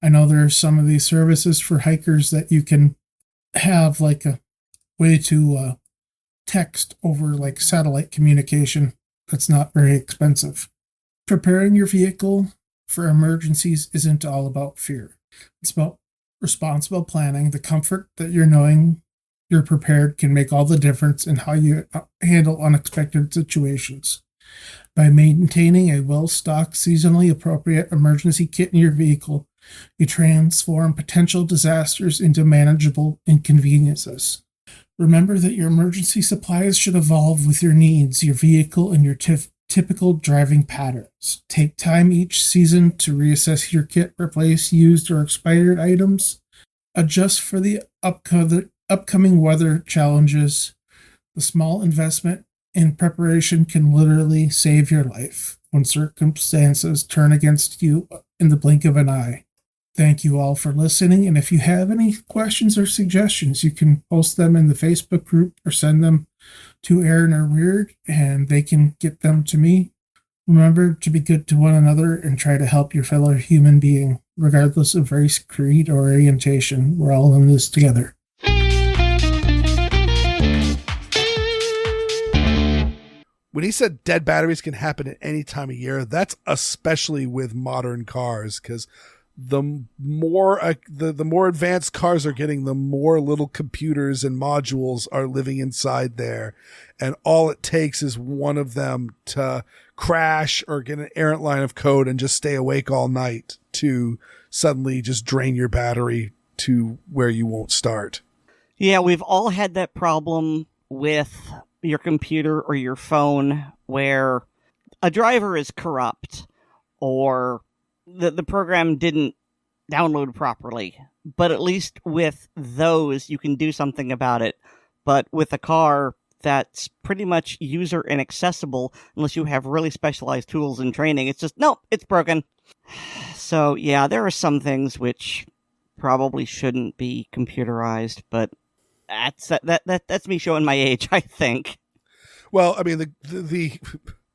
I know there are some of these services for hikers that you can have like a way to text over like satellite communication that's not very expensive. Preparing your vehicle for emergencies isn't all about fear. It's about responsible planning. The comfort that you're knowing you're prepared can make all the difference in how you handle unexpected situations. By maintaining a well-stocked, seasonally appropriate emergency kit in your vehicle, you transform potential disasters into manageable inconveniences. Remember that your emergency supplies should evolve with your needs, your vehicle, and your typical driving patterns. Take time each season to reassess your kit, replace used or expired items, adjust for the upcoming weather challenges. The small investment in preparation can literally save your life when circumstances turn against you in the blink of an eye. Thank you all for listening, and if you have any questions or suggestions, you can post them in the Facebook group or send them to Aaron or Weer'd, and they can get them to me. Remember to be good to one another and try to help your fellow human being, regardless of race, creed, or orientation. We're all in this together. When he said dead batteries can happen at any time of year, that's especially with modern cars, because the more advanced cars are getting, the more little computers and modules are living inside there. And all it takes is one of them to crash or get an errant line of code and just stay awake all night to suddenly just drain your battery to where you won't start. Yeah, we've all had that problem with your computer or your phone where a driver is corrupt or the program didn't download properly. But at least with those, you can do something about it. But with a car that's pretty much user inaccessible, unless you have really specialized tools and training, it's just, no, it's broken. So yeah, there are some things which probably shouldn't be computerized, but that's me showing my age, I think. Well, I mean, the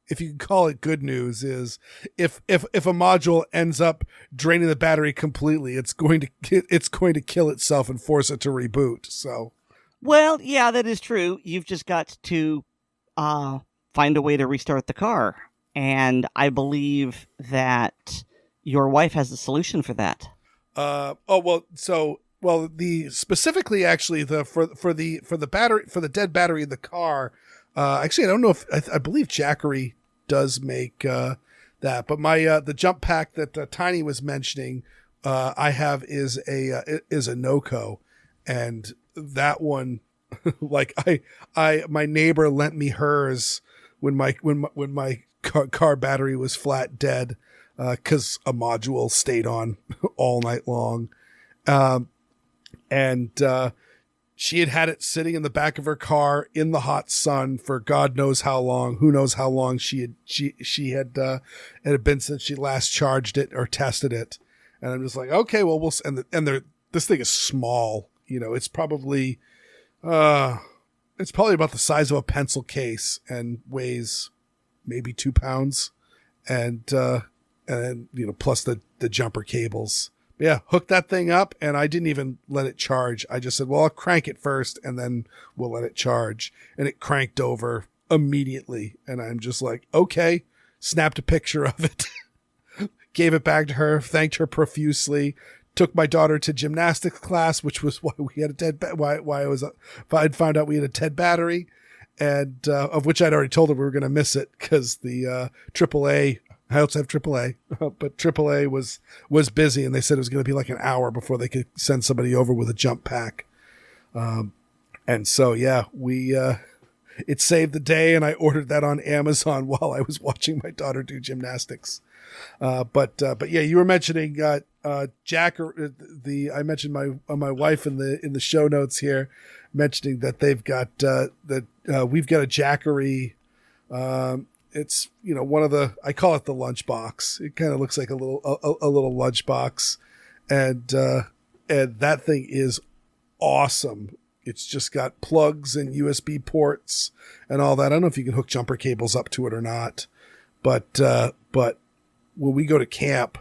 if you can call it good news, is if a module ends up draining the battery completely, it's going to kill itself and force it to reboot. So, well, yeah, that is true. You've just got to find a way to restart the car, and I believe that your wife has a solution for that. Specifically, actually, for the battery, for the dead battery in the car. Actually, I don't know if I believe Jackery does make that, but my the jump pack that Tiny was mentioning, I have is a NOCO, and that one, like my neighbor lent me hers when my car battery was flat dead, because a module stayed on all night long, and she had it sitting in the back of her car in the hot sun for God knows how long. Who knows how long she had it had been since she last charged it or tested it. And I'm just like, okay, well, this thing is small. You know, it's probably about the size of a pencil case and weighs maybe 2 pounds, and plus the jumper cables. Yeah, hooked that thing up, and I didn't even let it charge. I just said, well, I'll crank it first, and then we'll let it charge. And it cranked over immediately. And I'm just like, okay, snapped a picture of it, gave it back to her, thanked her profusely, took my daughter to gymnastics class, which was why we had I'd found out we had a dead battery, and of which I'd already told her we were going to miss it because the AAA, I also have AAA, but AAA was busy, and they said it was going to be like an hour before they could send somebody over with a jump pack. And so, yeah, it saved the day, and I ordered that on Amazon while I was watching my daughter do gymnastics. But yeah, you were mentioning Jack. I mentioned my wife in the show notes here, mentioning that they've got we've got a Jackery It's, one of I call it the lunchbox. It kind of looks like a little lunchbox, and that thing is awesome. It's just got plugs and USB ports and all that. I don't know if you can hook jumper cables up to it or not, but when we go to camp,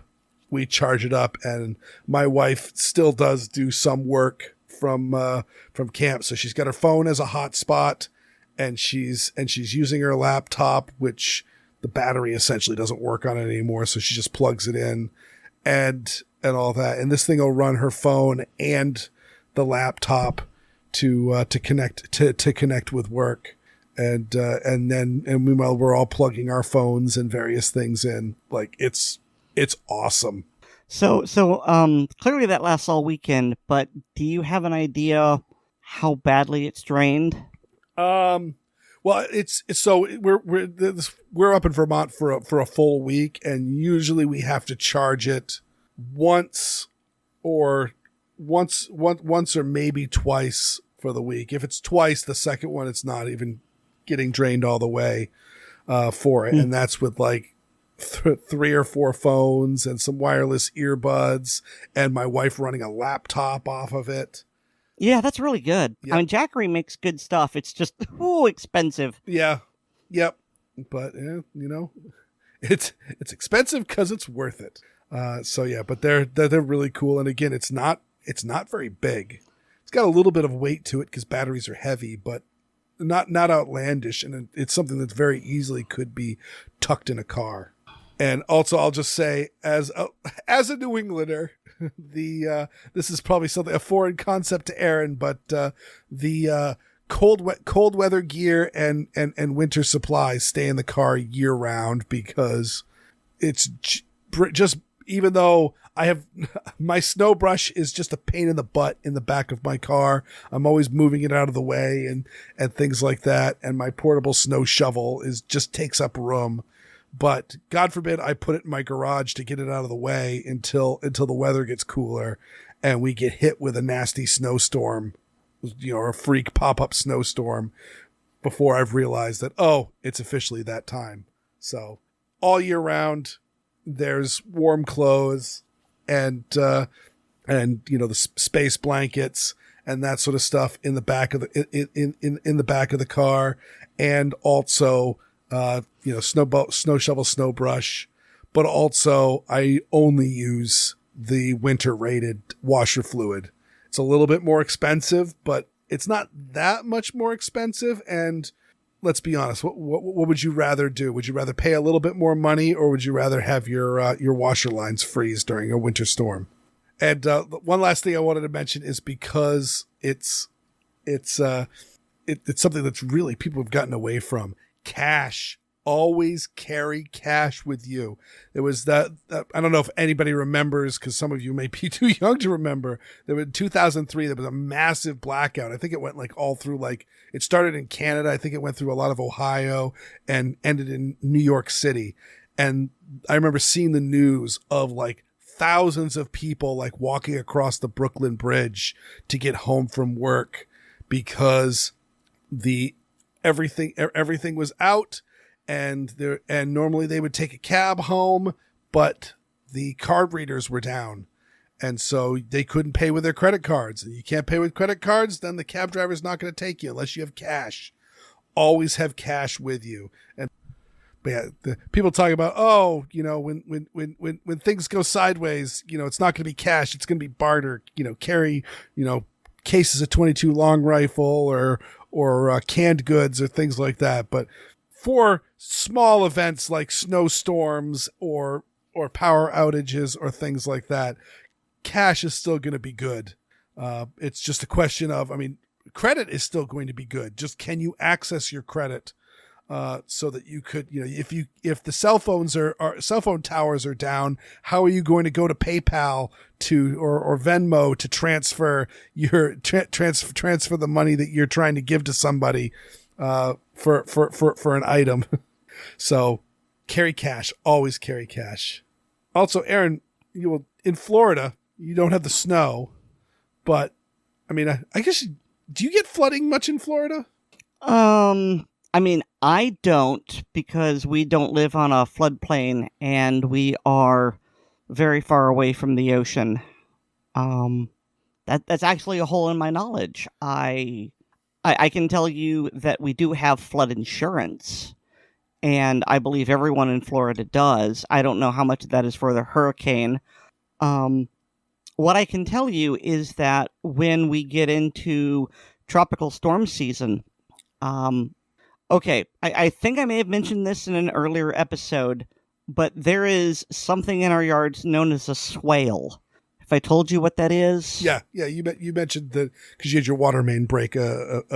we charge it up, and my wife still does do some work from camp. So she's got her phone as a hotspot, and she's using her laptop, which the battery essentially doesn't work on it anymore. So she just plugs it in and all that. And this thing will run her phone and the laptop to connect with work. And meanwhile, we're all plugging our phones and various things in. Like, it's awesome. So clearly that lasts all weekend, but do you have an idea how badly it's drained? Well, it's so we're up in Vermont for a full week, and usually we have to charge it once or maybe twice for the week. If it's twice, the second one, it's not even getting drained all the way for it. And that's with like 3 or 4 phones and some wireless earbuds, and my wife running a laptop off of it. Yeah, that's really good. Yep. I mean, Jackery makes good stuff. It's just expensive. Yeah, yep. But it's expensive because it's worth it. So yeah, but they're really cool. And again, it's not very big. It's got a little bit of weight to it because batteries are heavy, but not outlandish. And it's something that's very easily could be tucked in a car. And also, I'll just say, as a New Englander, this is probably a foreign concept to Aaron, but the cold weather gear and winter supplies stay in the car year round, because it's just, even though I have my snow brush is just a pain in the butt in the back of my car. I'm always moving it out of the way and things like that. And my portable snow shovel just takes up room. But God forbid I put it in my garage to get it out of the way until the weather gets cooler and we get hit with a nasty snowstorm, or a freak pop-up snowstorm, before I've realized that, it's officially that time. So all year round, there's warm clothes and the space blankets and that sort of stuff in the back of in the back of the car, and also snow shovel, snow brush, but also I only use the winter rated washer fluid. It's a little bit more expensive, but it's not that much more expensive. And let's be honest, what would you rather do? Would you rather pay a little bit more money, or would you rather have your washer lines freeze during a winter storm? And one last thing I wanted to mention is, because it's something that's really people have gotten away from. Cash. Always carry cash with you. There was that I don't know if anybody remembers, because some of you may be too young to remember. There was in 2003, there was a massive blackout. I think it went all through, it started in Canada. I think it went through a lot of Ohio and ended in New York City. And I remember seeing the news of thousands of people walking across the Brooklyn Bridge to get home from work, because everything was out. And normally they would take a cab home, but the card readers were down, and so they couldn't pay with their credit cards. And you can't pay with credit cards, then the cab driver's not going to take you unless you have cash. Always have cash with you. And but yeah, the people talk about, when things go sideways, it's not going to be cash, it's going to be barter. Carry cases of 22 long rifle or canned goods or things like that, but for small events like snowstorms or power outages or things like that, cash is still going to be good. It's just a question of, credit is still going to be good. Just can you access your credit so that you could, if the cell phone towers are down, how are you going to go to PayPal or Venmo to transfer transfer the money that you're trying to give to somebody for an item? So carry cash, always carry cash. Also, Aaron, in Florida, you don't have the snow, but I guess, do you get flooding much in Florida? I mean, I don't, because we don't live on a floodplain and we are very far away from the ocean. That's actually a hole in my knowledge. I can tell you that we do have flood insurance, and I believe everyone in Florida does. I don't know how much of that is for the hurricane. What I can tell you is that when we get into tropical storm season, okay, I think I may have mentioned this in an earlier episode, but there is something in our yards known as a swale. Have I told you what that is? Yeah. You mentioned that because you had your water main break a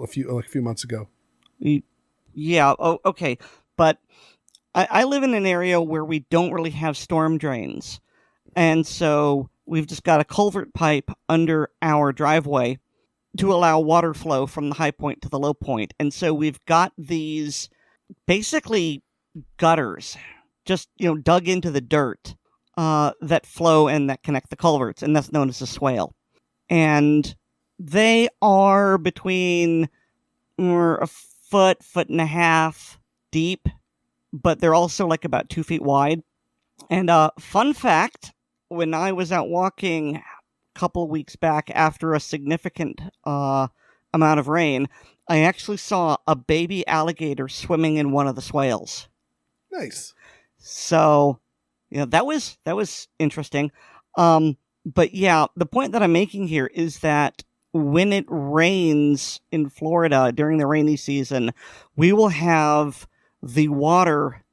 few months ago. Yeah. Oh, okay. But I live in an area where we don't really have storm drains, and so we've just got a culvert pipe under our driveway to allow water flow from the high point to the low point. And so we've got these basically gutters just, dug into the dirt that flow and that connect the culverts, and that's known as a swale. And they are between a foot and a half deep, but they're also like about 2 feet wide. And fun fact, when I was out walking a couple of weeks back after a significant amount of rain, I actually saw a baby alligator swimming in one of the swales. Nice. So, that was interesting. But yeah, the point that I'm making here is that when it rains in Florida during the rainy season, we will have the water,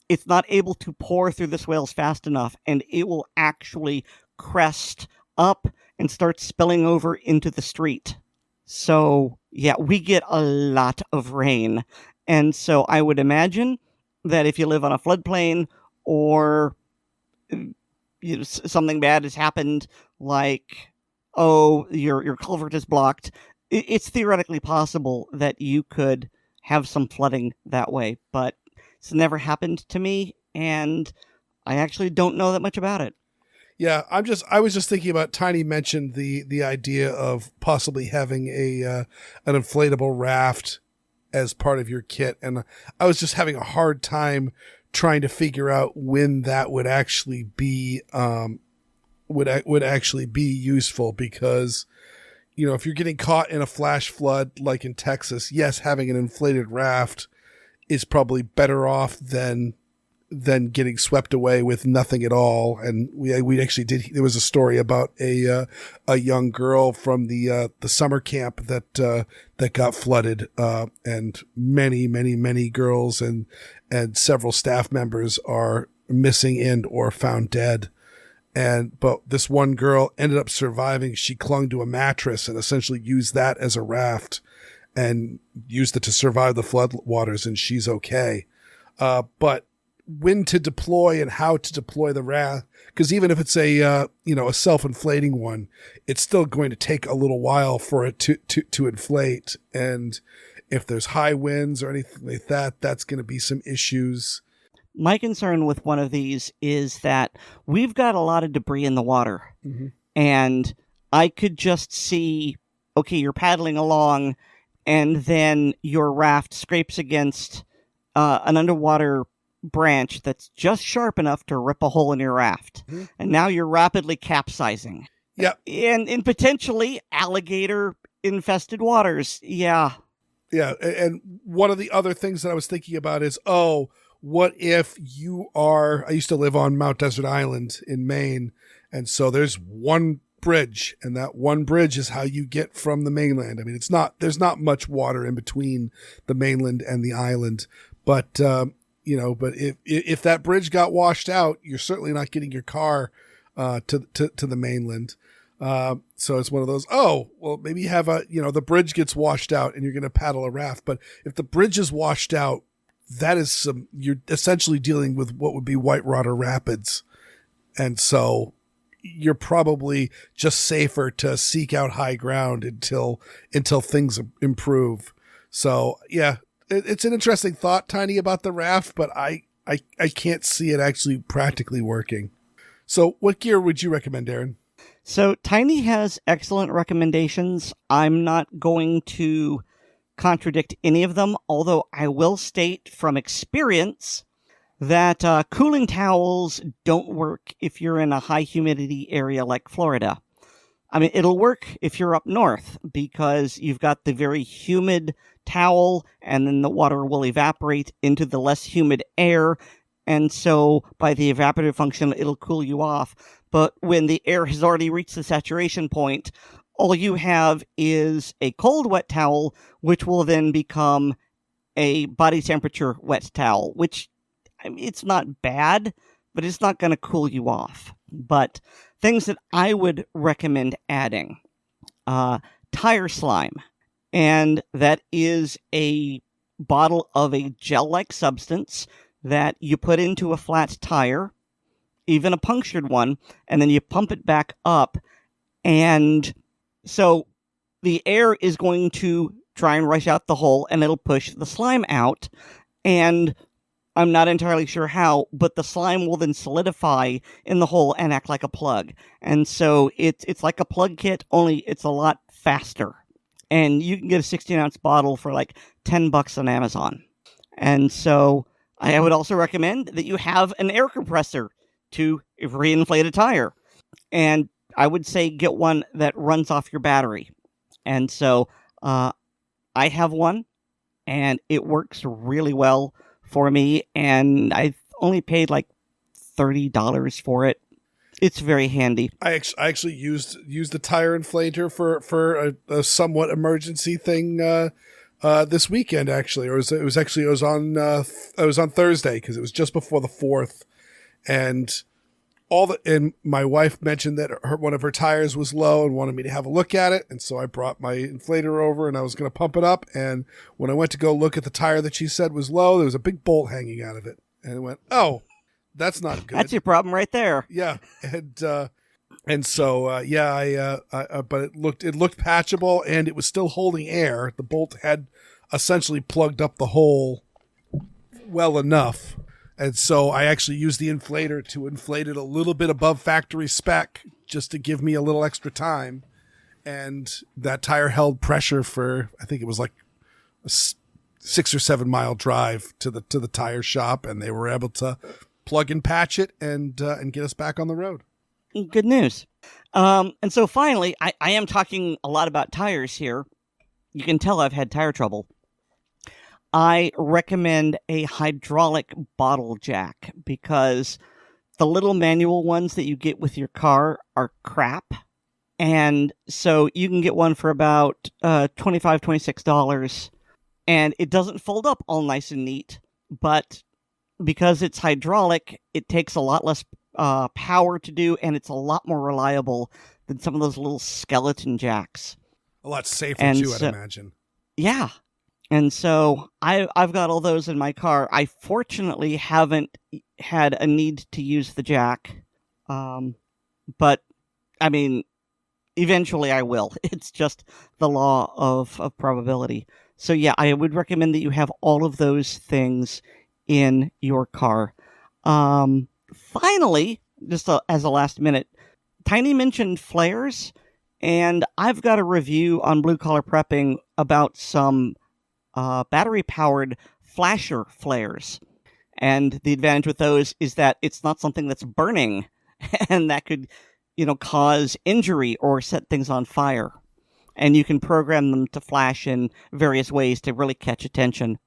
it's not able to pour through the swales fast enough, and it will actually crest up and start spilling over into the street. So, yeah, we get a lot of rain. And so I would imagine that if you live on a floodplain or something bad has happened, like, your culvert is blocked, it's theoretically possible that you could have some flooding that way. But it's never happened to me, and I actually don't know that much about it. Yeah, I was just thinking about, Tiny mentioned the idea of possibly having an inflatable raft as part of your kit, and I was just having a hard time trying to figure out when that would actually be would actually be useful, because if you're getting caught in a flash flood like in Texas, yes, having an inflated raft is probably better off than getting swept away with nothing at all. And we actually there was a story about a young girl from the summer camp that got flooded, and many girls and several staff members are missing and or found dead. But this one girl ended up surviving. She clung to a mattress and essentially used that as a raft and used it to survive the flood waters, and she's okay. But when to deploy and how to deploy the raft, because even if it's a self-inflating one, it's still going to take a little while for it to inflate. And if there's high winds or anything like that, that's going to be some issues. My concern with one of these is that we've got a lot of debris in the water, mm-hmm. and I could just see, okay, you're paddling along, and then your raft scrapes against an underwater branch that's just sharp enough to rip a hole in your raft, mm-hmm. and now you're rapidly capsizing. Yeah, and in potentially alligator-infested waters. Yeah. And one of the other things that I was thinking about is, what if I used to live on Mount Desert Island in Maine, and so there's one bridge, and that one bridge is how you get from the mainland. I mean, there's not much water in between the mainland and the island, but but if that bridge got washed out, you're certainly not getting your car to the mainland. So it's one of those, maybe you have the bridge gets washed out and you're going to paddle a raft. But if the bridge is washed out, you're essentially dealing with what would be whitewater rapids. And so you're probably just safer to seek out high ground until things improve. So yeah, it's an interesting thought, Tiny, about the raft, but I can't see it actually practically working. So what gear would you recommend, Aaron? So Tiny has excellent recommendations. I'm not going to contradict any of them, although I will state from experience that cooling towels don't work if you're in a high humidity area like Florida. I mean, it'll work if you're up north because you've got the very humid towel and then the water will evaporate into the less humid air. And so by the evaporative function, it'll cool you off. But when the air has already reached the saturation point, all you have is a cold wet towel, which will then become a body temperature wet towel, which I mean, it's not bad, but it's not going to cool you off. But things that I would recommend adding, tire slime. And that is a bottle of a gel-like substance that you put into a flat tire, even a punctured one, and then you pump it back up. And so the air is going to try and rush out the hole, and it'll push the slime out. And I'm not entirely sure how, but the slime will then solidify in the hole and act like a plug. And so it's like a plug kit, only it's a lot faster. And you can get a 16-ounce bottle for like $10 on Amazon. And so I would also recommend that you have an air compressor to reinflate a tire. And I would say get one that runs off your battery. And so I have one, and it works really well for me, and I only paid like $30 for it. It's very handy. I actually used the tire inflator for a somewhat emergency thing this weekend, actually, or it was on Thursday because it was just before the 4th, and my wife mentioned that one of her tires was low and wanted me to have a look at it, and so I brought my inflator over and I was going to pump it up, and when I went to go look at the tire that she said was low, there was a big bolt hanging out of it, and I went, oh, that's not good. That's your problem right there. Yeah, and so but it looked patchable, and it was still holding air. The bolt had essentially plugged up the hole well enough. And so I actually used the inflator to inflate it a little bit above factory spec just to give me a little extra time. And that tire held pressure for, I think it was like a 6 or 7 mile drive to the tire shop. And they were able to plug and patch it and get us back on the road. Good news. And so finally, I am talking a lot about tires here. You can tell I've had tire trouble. I recommend a hydraulic bottle jack because the little manual ones that you get with your car are crap. And so you can get one for about $25, $26. And it doesn't fold up all nice and neat. But because it's hydraulic, it takes a lot less power to do, and it's a lot more reliable than some of those little skeleton jacks. A lot safer, too, I'd imagine. Yeah. And so I've got all those in my car. I fortunately haven't had a need to use the jack. But, I mean, eventually I will. It's just the law of probability. So, yeah, I would recommend that you have all of those things in your car. Finally, just as a last minute, Tiny mentioned flares, and I've got a review on Blue Collar Prepping about some battery-powered flasher flares. And the advantage with those is that it's not something that's burning, and that could, cause injury or set things on fire. And you can program them to flash in various ways to really catch attention.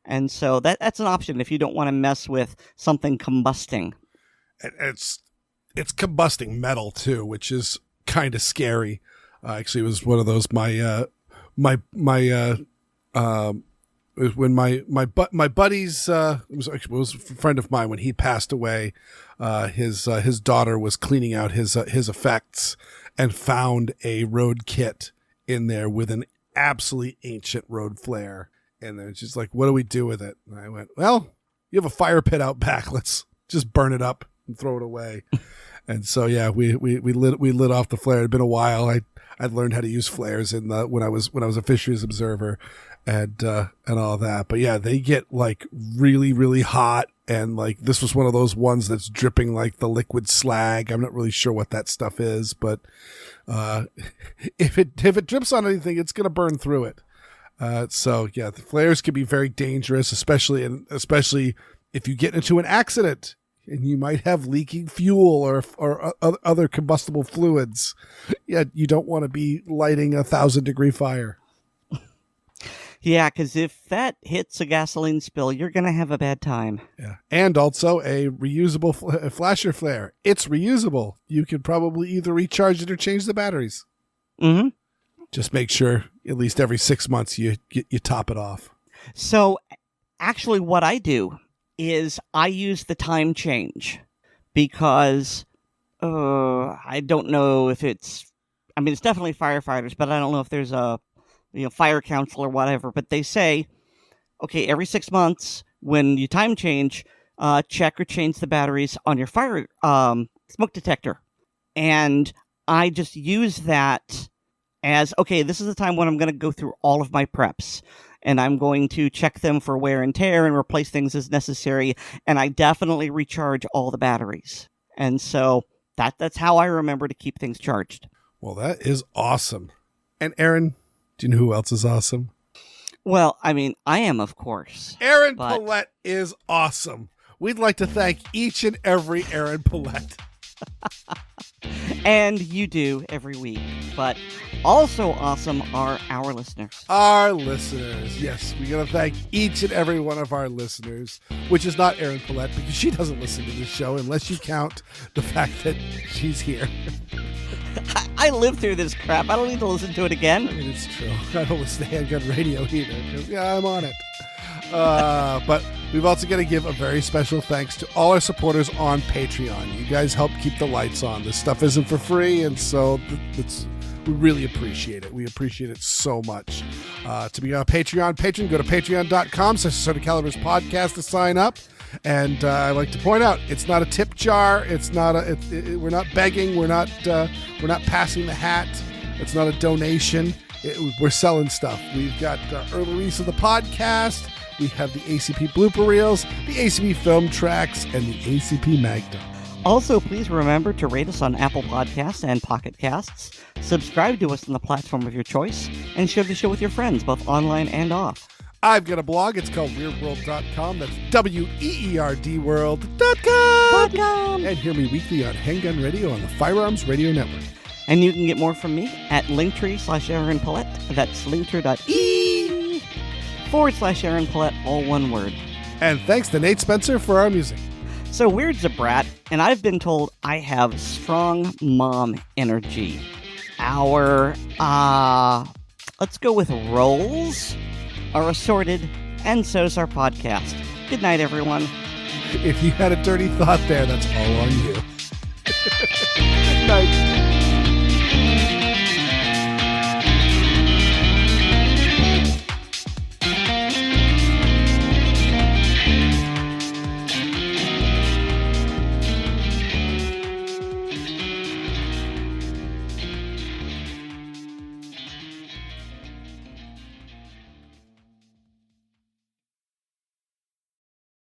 And so that's an option if you don't want to mess with something combusting. It's combusting metal too, which is kind of scary. Actually, it was one of those when my buddy's it was a friend of mine when he passed away. His daughter was cleaning out his effects and found a road kit in there with an absolutely ancient road flare. And then she's like, "What do we do with it?" And I went, "Well, you have a fire pit out back. Let's just burn it up and throw it away." And so, yeah, we lit off the flare. It had been a while. I'd learned how to use flares when I was a fisheries observer, and all that. But yeah, they get like really, really hot, and like this was one of those ones that's dripping like the liquid slag. I'm not really sure what that stuff is, but if it drips on anything, it's gonna burn through it. So yeah, the flares can be very dangerous, especially if you get into an accident and you might have leaking fuel or other combustible fluids. Yeah, you don't want to be lighting 1,000-degree fire. Yeah, because if that hits a gasoline spill, you're going to have a bad time. Yeah, and also a reusable flasher flare. It's reusable. You could probably either recharge it or change the batteries. Mm-hmm. Just make sure at least every 6 months you top it off. So actually what I do is I use the time change because I don't know if it's definitely firefighters, but I don't know if there's a fire council or whatever. But they say, okay, every 6 months when you time change, check or change the batteries on your fire smoke detector. And I just use that as, okay, this is the time when I'm going to go through all of my preps. And I'm going to check them for wear and tear and replace things as necessary. And I definitely recharge all the batteries. And so that's how I remember to keep things charged. Well, that is awesome. And Aaron, do you know who else is awesome? Well, I am, of course. Aaron Paulette is awesome. We'd like to thank each and every Aaron Paulette. And you do every week. But also awesome are our listeners. Our listeners. Yes, we got to thank each and every one of our listeners, which is not Aaron Paulette because she doesn't listen to this show unless you count the fact that she's here. I lived through this crap. I don't need to listen to it again. I mean, it's true. I don't listen to Handgun Radio either. Yeah, I'm on it. But we've also got to give a very special thanks to all our supporters on Patreon. You guys help keep the lights on. This stuff isn't for free, and so we really appreciate it. We appreciate it so much. To be a Patreon patron, go to patreon.com/Assorted Calibers Podcast to sign up. And I like to point out, it's not a tip jar. It's not we're not begging. We're not passing the hat. It's not a donation. We're selling stuff. We've got early release of the podcast. We have the ACP blooper reels, the ACP film tracks, and the ACP Magdom. Also, please remember to rate us on Apple Podcasts and Pocket Casts, subscribe to us on the platform of your choice, and share the show with your friends, both online and off. I've got a blog. It's called Weer'dWorld.com. That's WeerdWorld.com. And hear me weekly on Handgun Radio on the Firearms Radio Network. And you can get more from me at Linktree/Aaron Paulette. That's linktree.ee/Aaron Paulette, all one word. And thanks to Nate Spencer for our music. So Weer'd's a brat, and I've been told I have strong mom energy. Our, let's go with roles are assorted, and so's our podcast. Good night, everyone. If you had a dirty thought there, that's all on you.